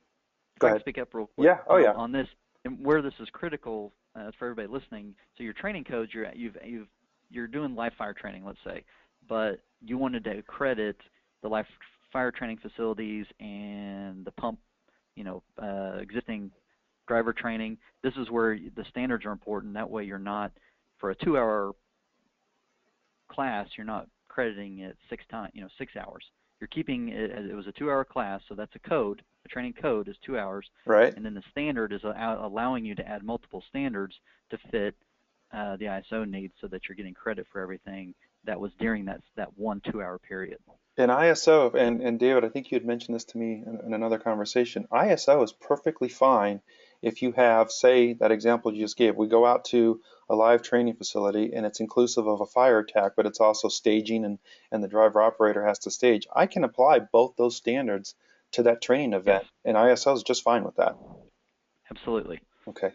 if
Go
I
ahead.
can speak up real quick.
Yeah. Oh, yeah.
On this, and where this is critical for everybody listening. So your training codes, you're doing live fire training, let's say, but you wanted to credit the live fire training facilities and the pump, existing driver training. This is where the standards are important. That way you're not, for a 2-hour class, you're not crediting it 6 hours. You're keeping it as it was a 2-hour class, so that's a code. A training code is 2 hours.
Right.
And then the standard is allowing you to add multiple standards to fit the ISO needs, so that you're getting credit for everything that was during that 1 2-hour period.
In ISO, and David, I think you had mentioned this to me in another conversation, ISO is perfectly fine if you have, say, that example you just gave. We go out to a live training facility and it's inclusive of a fire attack, but it's also staging and the driver operator has to stage. I can apply both those standards to that training event,
Yes.
and ISO is just fine with that.
Absolutely.
Okay.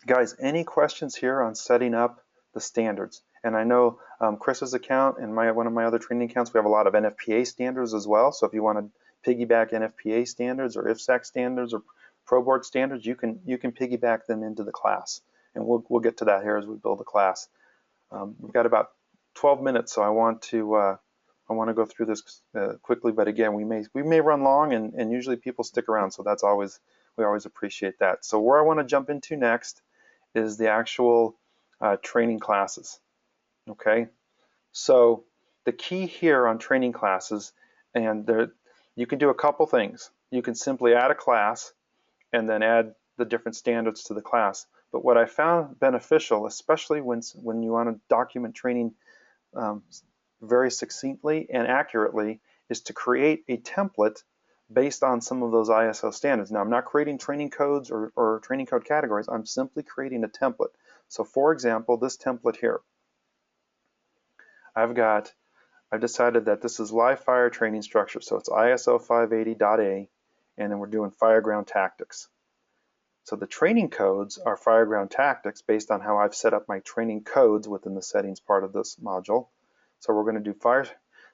Guys, any questions here on setting up the standards? And I know Chris's account and one of my other training accounts, we have a lot of NFPA standards as well. So if you want to piggyback NFPA standards or IFSAC standards or Pro Board standards, you can piggyback them into the class. And we'll get to that here as we build a class. We've got about 12 minutes, so I want to go through this quickly. But again, we may run long, and usually people stick around. So that's always we always appreciate that. So where I want to jump into next is the actual training classes. Okay, so the key here on training classes, and you can do a couple things. You can simply add a class and then add the different standards to the class. But what I found beneficial, especially when you want to document training very succinctly and accurately, is to create a template based on some of those ISO standards. Now, I'm not creating training codes or training code categories. I'm simply creating a template. So for example, this template here, I've decided that this is live fire training structure. So it's ISO 580.A, and then we're doing fireground tactics. So the training codes are fireground tactics based on how I've set up my training codes within the settings part of this module. So we're going to do fire.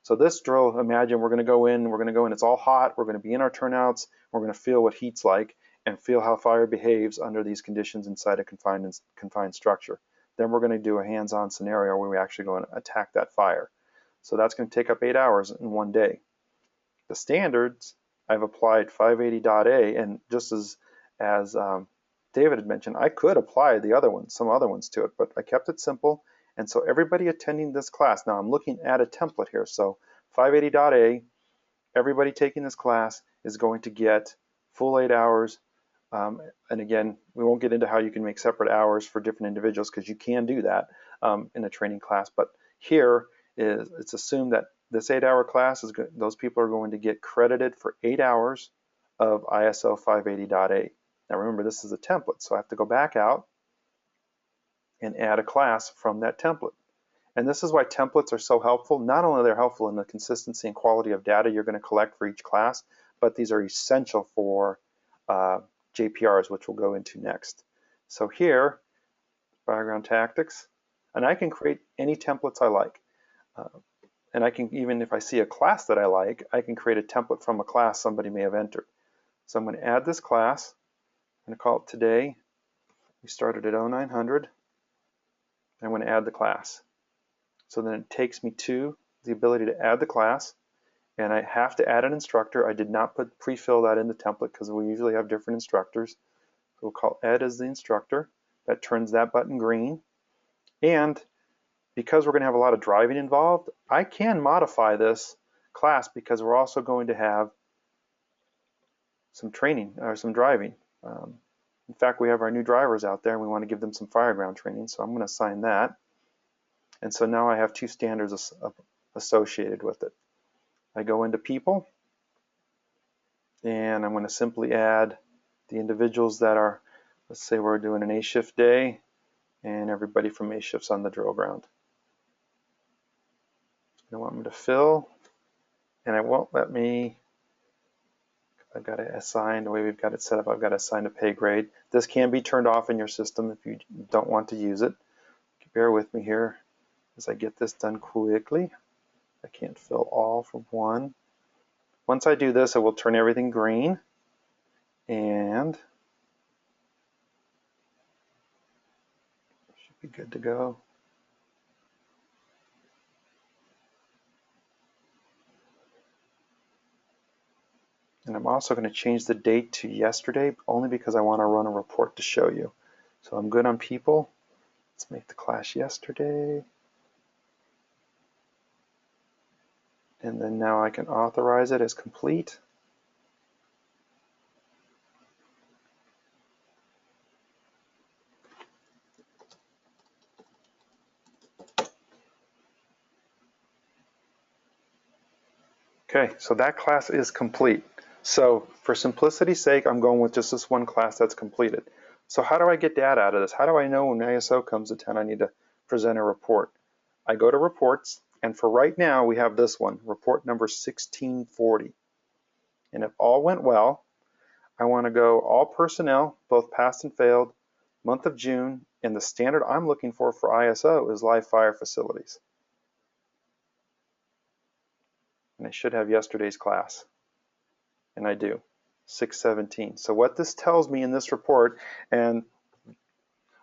So this drill, imagine we're going to go in, it's all hot, we're going to be in our turnouts, we're going to feel what heat's like and feel how fire behaves under these conditions inside a confined structure. Then we're going to do a hands-on scenario where we actually go and attack that fire. So that's going to take up 8 hours in one day. The standards, I've applied 580.A, and just as David had mentioned, I could apply some other ones to it, but I kept it simple. And so everybody attending this class, now I'm looking at a template here, so 580.A, everybody taking this class is going to get full 8 hours. And again, we won't get into how you can make separate hours for different individuals, because you can do that in a training class. But here it's assumed that this 8-hour class, those people are going to get credited for 8 hours of ISO 580.A. Now remember, this is a template, so I have to go back out and add a class from that template. And this is why templates are so helpful. Not only are they helpful in the consistency and quality of data you're going to collect for each class, but these are essential for JPRs, which we'll go into next. So here, fireground tactics, and I can create any templates I like. And I can, even if I see a class that I like, I can create a template from a class somebody may have entered. So I'm going to add this class. I'm going to call it today. We started at 0900. I'm going to add the class. So then it takes me to the ability to add the class, and I have to add an instructor. I did not pre-fill that in the template because we usually have different instructors. So we'll call Ed as the instructor. That turns that button green. And because we're going to have a lot of driving involved, I can modify this class because we're also going to have some training or some driving. In fact, we have our new drivers out there and we want to give them some fireground training, so I'm going to assign that. And so now I have 2 standards associated with it. I go into people, and I'm going to simply add the individuals that are, let's say we're doing an A shift day, and everybody from A shift's on the drill ground. They want me to fill, and it won't let me. I've got to assign, the way we've got it set up, I've got to assign a pay grade. This can be turned off in your system if you don't want to use it. Bear with me here as I get this done quickly. I can't fill all from one. Once I do this, it will turn everything green, and should be good to go. And I'm also going to change the date to yesterday, only because I want to run a report to show you. So I'm good on people. Let's make the class yesterday. And then now I can authorize it as complete. Okay, so that class is complete. So for simplicity's sake, I'm going with just this one class that's completed. So how do I get data out of this? How do I know when ISO comes to 10 I need to present a report? I go to reports, and for right now we have this one, report number 1640. And if all went well, I want to go all personnel, both passed and failed, month of June, and the standard I'm looking for ISO is live fire facilities. And I should have yesterday's class. And I do, 617. So what this tells me in this report, and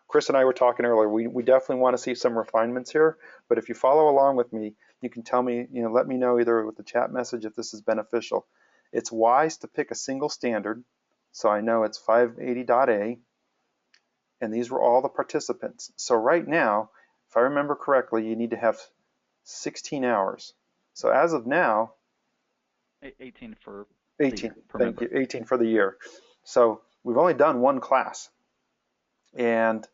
Chris and I were talking earlier, we definitely want to see some refinements here, but if you follow along with me, you can tell me, let me know either with the chat message if this is beneficial. It's wise to pick a single standard So I know it's 580.A, and these were all the participants. So right now, if I remember correctly, you need to have 16 hours. So as of now,
18 for
18,
per
thank
member.
you, 18 for the year. So we've only done one class. And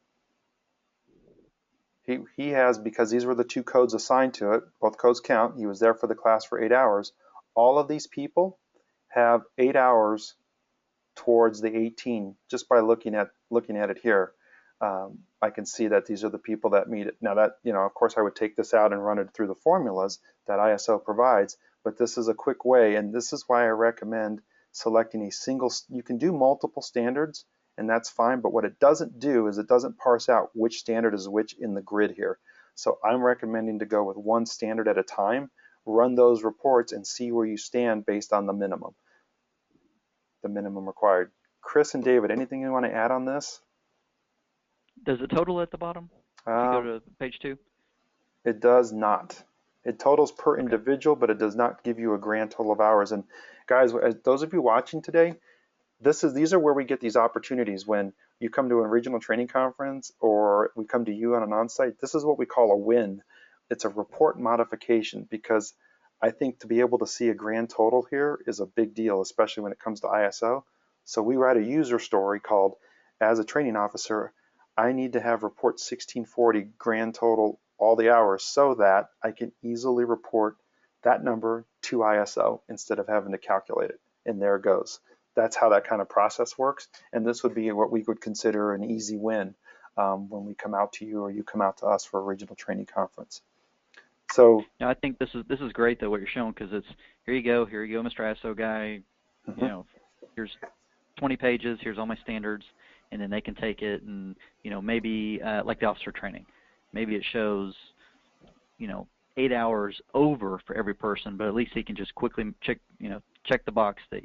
he has, because these were the two codes assigned to it, both codes count, he was there for the class for 8 hours. All of these people have 8 hours towards the 18 just by looking at it here. I can see that these are the people that meet it. Now that, of course I would take this out and run it through the formulas that ISO provides, but this is a quick way, and this is why I recommend selecting a single. You can do multiple standards, and that's fine, but what it doesn't do is it doesn't parse out which standard is which in the grid here. So I'm recommending to go with one standard at a time, run those reports, and see where you stand based on the minimum required. Chris and David, anything you want to add on this?
Does it total at the bottom? If you go to page 2?
It does not. It totals per individual, but it does not give you a grand total of hours. And guys, those of you watching today, these are where we get these opportunities when you come to a regional training conference or we come to you on an on-site. This is what we call a win. It's a report modification, because I think to be able to see a grand total here is a big deal, especially when it comes to ISO. So we write a user story called, as a training officer, I need to have report 1640 grand total all the hours so that I can easily report that number to ISO instead of having to calculate it. And there it goes. That's how that kind of process works. And this would be what we would consider an easy win when we come out to you or you come out to us for a regional training conference. So
I think this is great though what you're showing, because it's here you go, Mr. ISO guy. Here's 20 pages. Here's all my standards, and then they can take it and maybe like the officer training, maybe it shows 8 hours over for every person, but at least he can just quickly check the box that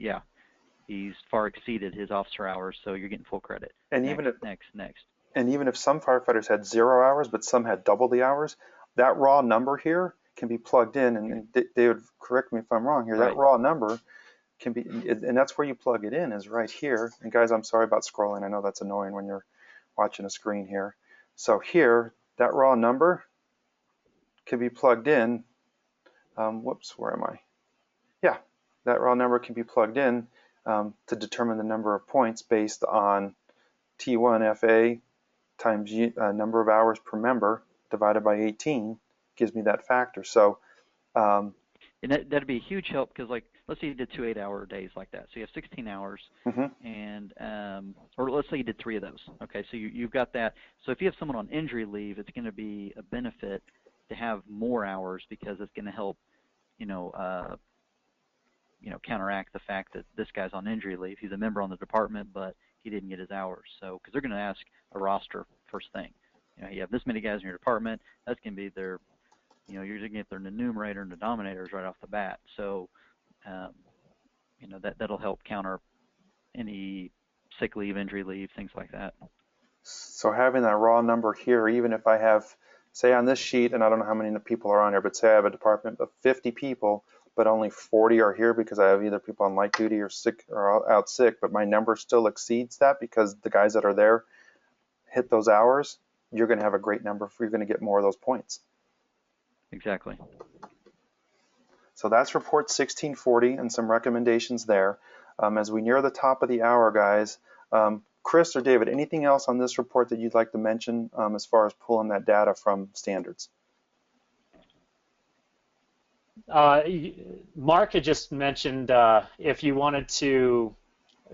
he's far exceeded his officer hours, so you're getting full credit. And next.
And even if some firefighters had 0 hours, but some had double the hours, that raw number here can be plugged in, and they would correct me if I'm wrong here.
Right.
That raw number can be, and that's where you plug it in, is right here. And guys, I'm sorry about scrolling. I know that's annoying when you're watching a screen here. So here, that raw number can be plugged in. Whoops, where am I? Yeah, that raw number can be plugged in to determine the number of points based on T1 FA times number of hours per member divided by 18 gives me that factor. So
and that'd be a huge help, because like let's say you did 2 8-hour days like that, so you have 16 hours, and or let's say you did 3 of those. Okay, so you've got that. So if you have someone on injury leave, it's going to be a benefit to have more hours, because it's going to help counteract the fact that this guy's on injury leave. He's a member on the department, but he didn't get his hours. So because they're going to ask a roster first thing. You have this many guys in your department. That's going to be their, you're going to get their numerator and denominators right off the bat. So, that'll help counter any sick leave, injury leave, things like that.
So having that raw number here, even if I have, say on this sheet, and I don't know how many people are on here, but say I have a department of 50 people, but only 40 are here because I have either people on light duty or sick or out sick, but my number still exceeds that because the guys that are there hit those hours, you're going to have a great number. You're going to get more of those points.
Exactly.
So that's report 1640 and some recommendations there. As we near the top of the hour, guys, Chris or David, anything else on this report that you'd like to mention as far as pulling that data from standards?
Mark had just mentioned if you wanted to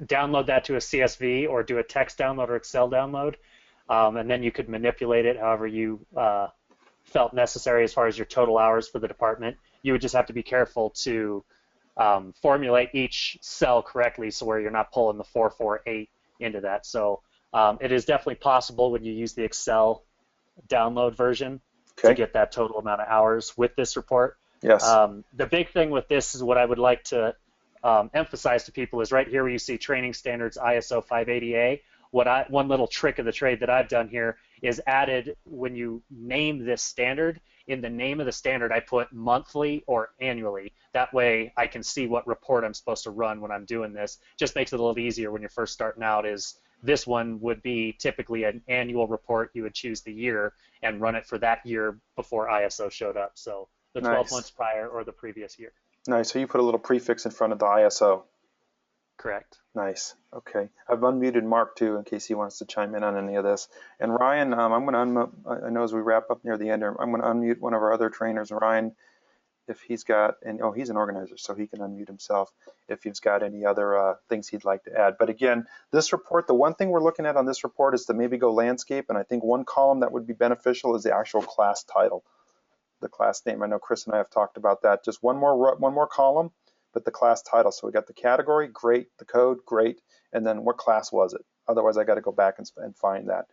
download that to a CSV or do a text download or Excel download, and then you could manipulate it however you felt necessary as far as your total hours for the department. You would just have to be careful to formulate each cell correctly, so where you're not pulling the 448 into that. So it is definitely possible when you use the Excel download version to get that total amount of hours with this report.
Yes.
The big thing with this is what I would like to emphasize to people is right here where you see training standards ISO 580A. One little trick of the trade that I've done here is added, when you name this standard, in the name of the standard I put monthly or annually. That way I can see what report I'm supposed to run when I'm doing this. Just makes it a little easier when you're first starting out. Is this one would be typically an annual report. You would choose the year and run it for that year before ISO showed up. So the 12
Nice.
months prior or the previous year.
Nice. So you put a little prefix in front of the ISO.
Correct.
Nice. Okay. I've unmuted Mark too in case he wants to chime in on any of this. And Ryan, I'm going to unmute. I know as we wrap up near the end, I'm going to unmute one of our other trainers, Ryan, if he's got, and oh, he's an organizer, so he can unmute himself if he's got any other things he'd like to add. But again, this report, the one thing we're looking at on this report is to maybe go landscape, and I think one column that would be beneficial is the actual class title, the class name. I know Chris and I have talked about that. Just one more column, but the class title. So we got the category, great, the code, great, and then what class was it? Otherwise, I got to go back and find that.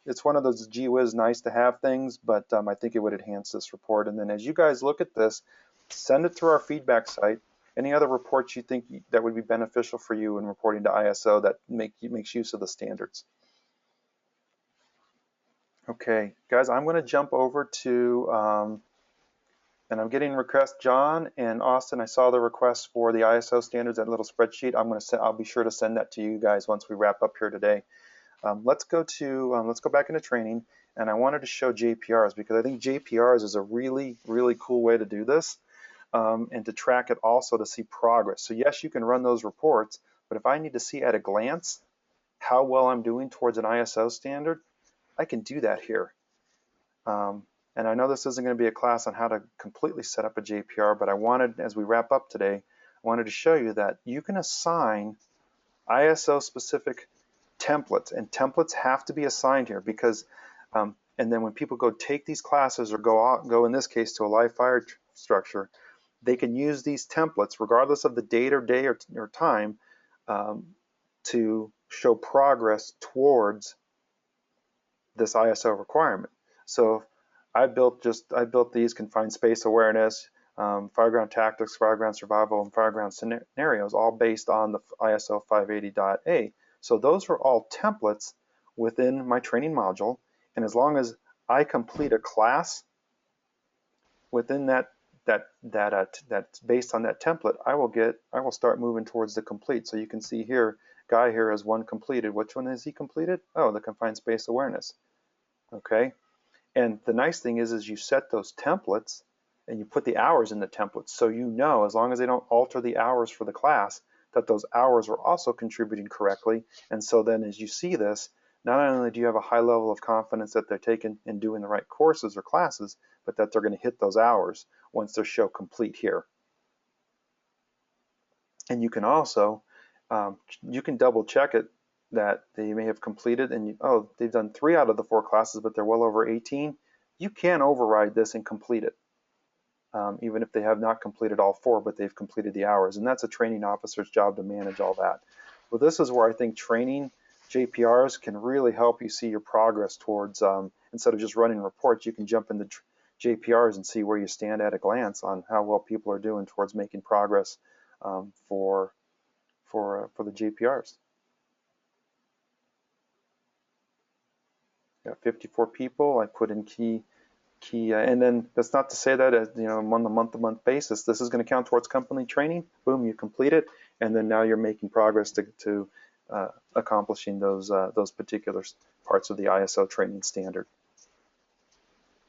It's one of those gee whiz nice to have things, but I think it would enhance this report. And then as you guys look at this, send it through our feedback site. Any other reports you think that would be beneficial for you in reporting to ISO that makes use of the standards? Okay, guys, I'm going to jump over to, and I'm getting requests. John and Austin, I saw the request for the ISO standards, that little spreadsheet. I'll be sure to send that to you guys once we wrap up here today. Let's go back into training, and I wanted to show JPRs because I think JPRs is a really, really cool way to do this, and to track it also to see progress. So yes, you can run those reports, but if I need to see at a glance how well I'm doing towards an ISO standard, I can do that here. And I know this isn't going to be a class on how to completely set up a JPR, but I wanted, as we wrap up today, I wanted to show you that you can assign ISO specific templates, and templates have to be assigned here because, and then when people go take these classes or go in this case to a live fire structure, they can use these templates regardless of the date or day or time to show progress towards this ISO requirement. So I built these: confined space awareness, fireground tactics, fireground survival, and fireground scenarios, all based on the ISO 580.A. So those are all templates within my training module, and as long as I complete a class within that's based on that template, I will start moving towards the complete. So you can see here, Guy here has one completed. Which one has he completed? Oh, the confined space awareness. Okay, and the nice thing is you set those templates and you put the hours in the templates, so you know, as long as they don't alter the hours for the class, that those hours are also contributing correctly. And so then as you see this, not only do you have a high level of confidence that they're taking and doing the right courses or classes, but that they're going to hit those hours once they're show complete here. And you can also, you can double check it that they may have completed, and they've done 3 out of the 4 classes, but they're well over 18. You can override this and complete it. Even if they have not completed all 4, but they've completed the hours. And that's a training officer's job to manage all that. Well, this is where I think training JPRs can really help you see your progress towards, instead of just running reports, you can jump into JPRs and see where you stand at a glance on how well people are doing towards making progress for the JPRs. Got 54 people. I put in key, and then that's not to say that as on the month-to-month basis, this is going to count towards company training. Boom, you complete it, and then now you're making progress to accomplishing those particular parts of the ISO training standard.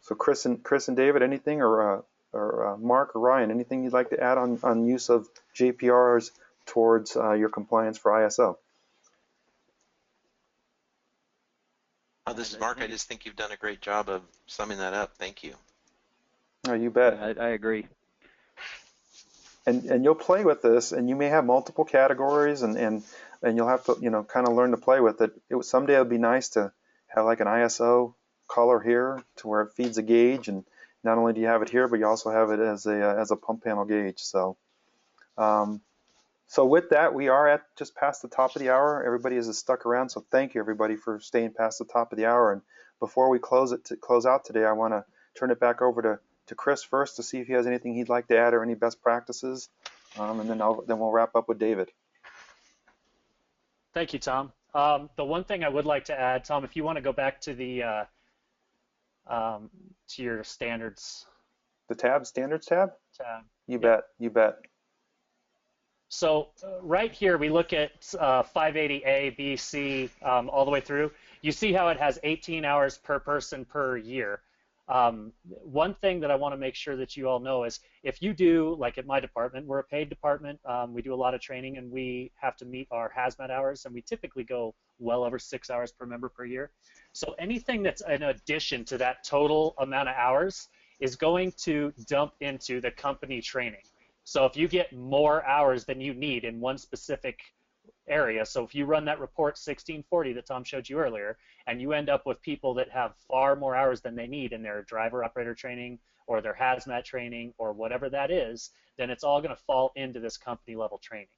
So Chris and David, anything, or Mark or Ryan, anything you'd like to add on use of JPRs towards your compliance for ISO?
This is Mark. I just think you've done a great job of summing that up. Thank you.
Oh, you bet.
I agree.
And you'll play with this, and you may have multiple categories, and you'll have to kind of learn to play with it. Someday it'd be nice to have like an ISO color here to where it feeds a gauge, and not only do you have it here, but you also have it as a pump panel gauge. So so with that, we are at just past the top of the hour. Everybody is stuck around, so thank you everybody for staying past the top of the hour. And before we close out today, I want to turn it back over to Chris first to see if he has anything he'd like to add or any best practices, and then we'll wrap up with David.
Thank you, Tom. The one thing I would like to add, Tom, if you want to go back to the to your standards
The standards tab?
tab.
You bet, you bet.
So right here, we look at 580A, B, C, all the way through. You see how it has 18 hours per person per year. One thing that I want to make sure that you all know is if you do, like at my department, we're a paid department, we do a lot of training and we have to meet our hazmat hours, and we typically go well over 6 hours per member per year. So anything that's in addition to that total amount of hours is going to dump into the company training. So if you get more hours than you need in one specific area, so if you run that report 1640 that Tom showed you earlier, and you end up with people that have far more hours than they need in their driver operator training or their hazmat training or whatever that is, then it's all going to fall into this company level training.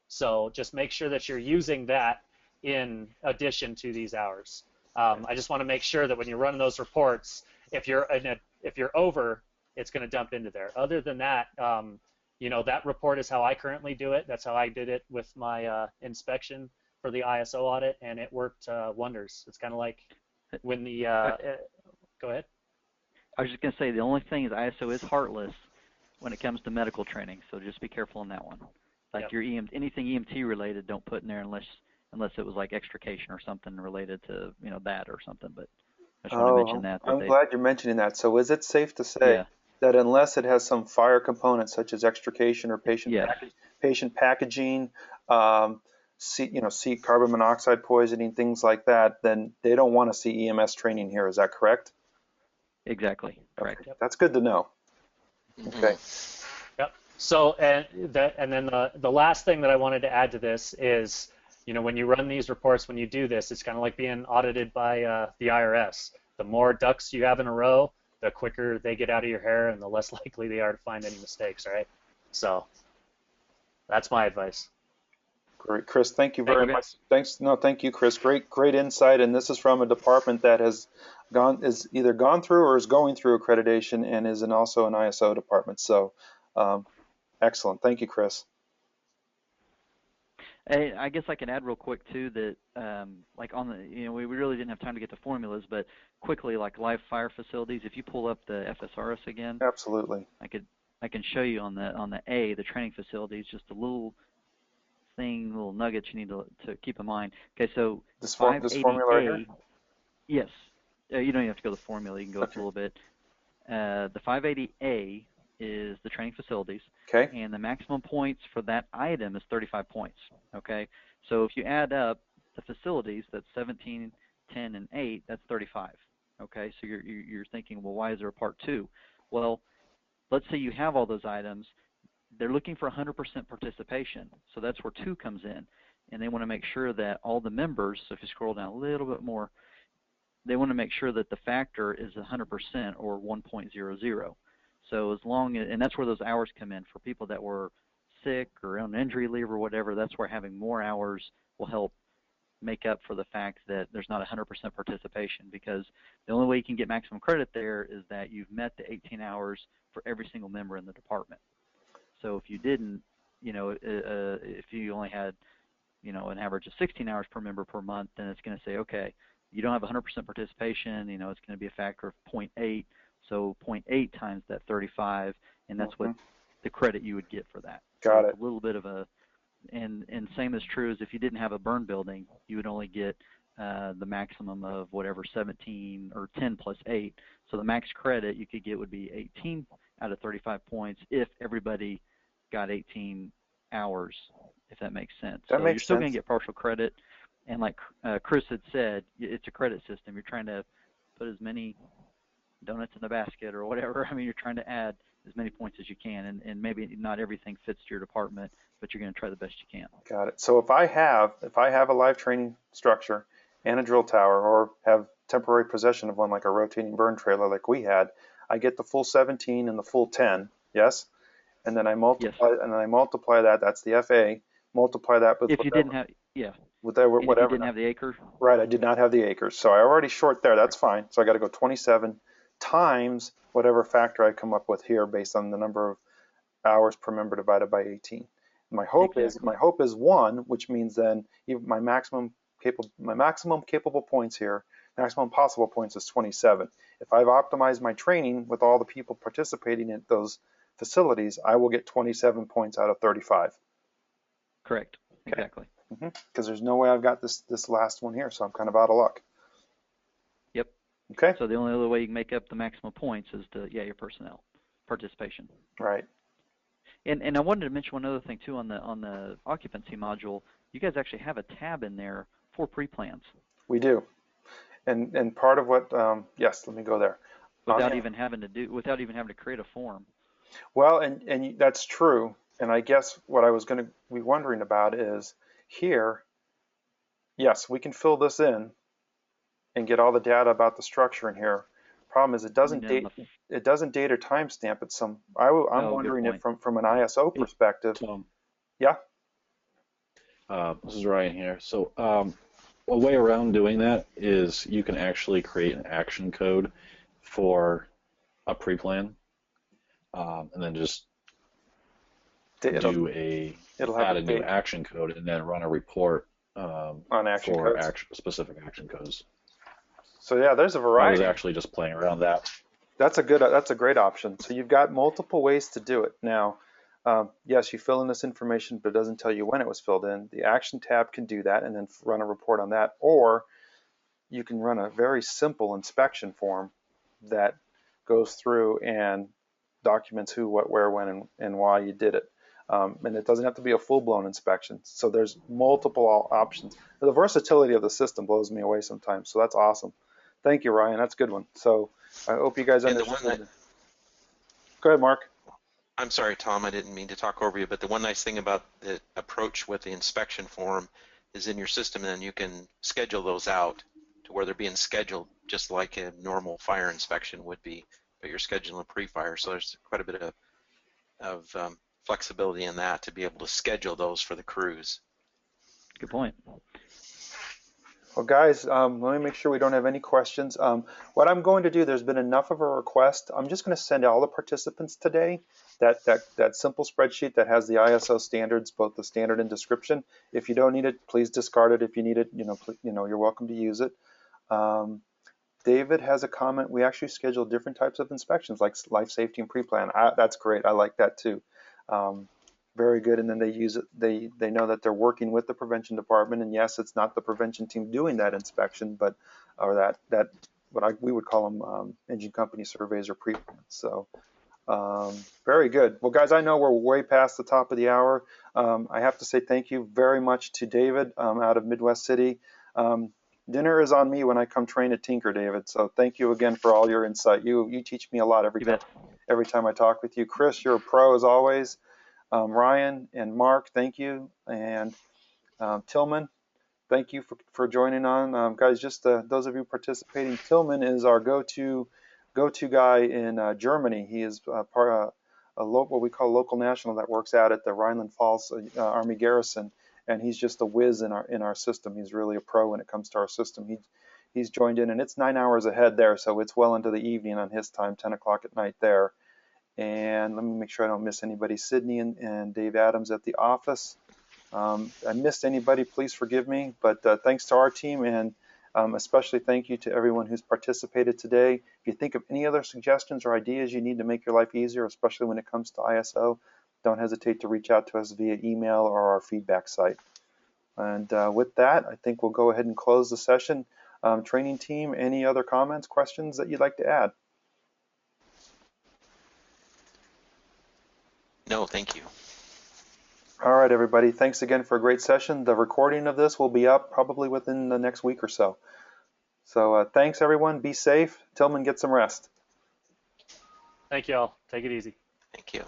So just make sure that you're using that in addition to these hours. I just want to make sure that when you're running those reports, if you're over, it's going to dump into there. Other than that, you know, that report is how I currently do it. That's how I did it with my inspection for the ISO audit, and it worked wonders. It's kind of like when the go ahead.
I was just going to say the only thing is ISO is heartless when it comes to medical training, so just be careful on that one. Like
Yep.
your anything EMT related, don't put in there unless it was like extrication or something related to, you know, that or something. But I just want to mention that.
I'm glad you're mentioning that. So is it safe to say
Yeah.
that unless it has some fire component such as extrication or patient packaging, see carbon monoxide poisoning, things like that, then they don't want to see EMS training here. Is that correct?
Exactly. Correct.
Okay. That's good to know. Okay.
Yep. So and then the last thing that I wanted to add to this is, you know, when you run these reports, when you do this, it's kind of like being audited by the IRS. The more ducks you have in a row, the quicker they get out of your hair and the less likely they are to find any mistakes, right? So that's my advice.
Great, Chris. Thank you very much. Thanks. No, thank you, Chris. Great insight. And this is from a department that is either gone through or is going through accreditation and is also an ISO department. So, excellent. Thank you, Chris.
Hey, I guess I can add real quick too that like on the, you know, we really didn't have time to get the formulas, but quickly, like live fire facilities, if you pull up the Fsrs again,
absolutely,
I can show you on the A, the training facilities, just a little nuggets you need to keep in mind. Okay, so
this formula right here?
Yes, you don't even have to go to the formula, you can go up a little bit. The 580A is the training facilities.
Okay.
And the maximum points for that item is 35 points. Okay. So if you add up the facilities, that's 17, 10, and 8, that's 35. Okay. So you're thinking, well, why is there a part 2? Well, let's say you have all those items. They're looking for 100% participation. So that's where 2 comes in. And they want to make sure that all the members, so if you scroll down a little bit more, they want to make sure that the factor is 100% or 1.00. So as long as, and that's where those hours come in for people that were sick or on injury leave or whatever. That's where having more hours will help make up for the fact that there's not 100% participation, because the only way you can get maximum credit there is that you've met the 18 hours for every single member in the department. So if you didn't, you know, if you only had, you know, an average of 16 hours per member per month, then it's going to say, okay, you don't have 100% participation, you know, it's going to be a factor of 0.8. So 0.8 times that 35, and that's what the credit you would get for that.
Got it.
A little bit of a, and same is true as if you didn't have a burn building, you would only get the maximum of whatever 17 or 10 plus 8. So the max credit you could get would be 18 out of 35 points if everybody got 18 hours, if that makes sense.
That
so
makes
you're still
sense.
going to get partial credit, and like Chris had said, it's a credit system. You're trying to put as many donuts in the basket or whatever. I mean, you're trying to add as many points as you can, and maybe not everything fits to your department, but you're going to try the best you can.
Got it. So if I have a live training structure and a drill tower, or have temporary possession of one like a rotating burn trailer like we had, I get the full 17 and the full 10. Yes, and then I multiply that. That's the FA. Multiply that with
if you didn't have
whatever.
If you didn't have the acre.
Right, I did not have the acres, so I already short there. That's fine. So I got to go 27 times whatever factor I come up with here based on the number of hours per member divided by 18. My hope is 1, which means then my maximum maximum capable points here, maximum possible points is 27. If I've optimized my training with all the people participating in those facilities, I will get 27 points out of 35.
Correct.
Okay.
Exactly.
Because there's no way I've got this last one here, so I'm kind of out of luck.
Yep.
Okay.
So the only other way you can make up the maximum points is your personnel participation.
Right.
And I wanted to mention one other thing too on the occupancy module. You guys actually have a tab in there for pre-plans.
We do. And part of what yes, let me go there.
Without even having to create a form.
Well, and that's true. And I guess what I was going to be wondering about is here, yes, we can fill this in and get all the data about the structure in here. Problem is it doesn't date or timestamp it. I'm wondering if from an ISO perspective.
Tom.
Yeah.
This is Ryan here. So a way around doing that is you can actually create an action code for a pre-plan, and then just add a new action code and then run a report
on action
for
codes.
specific action codes.
So yeah, there's a variety.
I was actually just playing around that.
That's a great option. So you've got multiple ways to do it. Now, yes, you fill in this information, but it doesn't tell you when it was filled in. The action tab can do that and then run a report on that. Or you can run a very simple inspection form that goes through and documents who, what, where, when, and why you did it. And it doesn't have to be a full-blown inspection. So there's multiple options. The versatility of the system blows me away sometimes. So that's awesome. Thank you, Ryan. That's a good one. So I hope you guys understand. Go ahead, Mark.
I'm sorry, Tom. I didn't mean to talk over you, but the one nice thing about the approach with the inspection form is in your system, and then you can schedule those out to where they're being scheduled just like a normal fire inspection would be, but you're scheduling a pre-fire. So there's quite a bit of flexibility in that to be able to schedule those for the crews.
Good point.
Well, guys, let me make sure we don't have any questions. What I'm going to do, there's been enough of a request. I'm just going to send all the participants today that simple spreadsheet that has the ISO standards, both the standard and description. If you don't need it, please discard it. If you need it, you're welcome to use it. David has a comment. We actually schedule different types of inspections, like life safety and pre-plan. That's great. I like that too. Very good. And then they use it. They know that they're working with the prevention department. And yes, it's not the prevention team doing that inspection, but we would call them engine company surveys or pre-plans. So very good. Well, guys, I know we're way past the top of the hour. I have to say thank you very much to David out of Midwest City. Dinner is on me when I come train at Tinker, David. So thank you again for all your insight. You teach me a lot every time I talk with you. Chris, you're a pro as always. Ryan and Mark, thank you. And Tillman, thank you for joining on. Guys, just those of you participating, Tillman is our go-to guy in Germany. He is part of what we call local national that works out at the Rhineland Falls Army Garrison. And he's just a whiz in our system. He's really a pro when it comes to our system. He's joined in, and it's 9 hours ahead there, so it's well into the evening on his time, 10 o'clock at night there. And let me make sure I don't miss anybody. Sydney and Dave Adams at the office. I missed anybody, please forgive me. But thanks to our team, and especially thank you to everyone who's participated today. If you think of any other suggestions or ideas you need to make your life easier, especially when it comes to ISO, don't hesitate to reach out to us via email or our feedback site. And with that, I think we'll go ahead and close the session. Training team, any other comments, questions that you'd like to add?
No, thank you.
All right, everybody. Thanks again for a great session. The recording of this will be up probably within the next week or so. So thanks, everyone. Be safe. Tillman, get some rest.
Thank you all. Take it easy.
Thank you.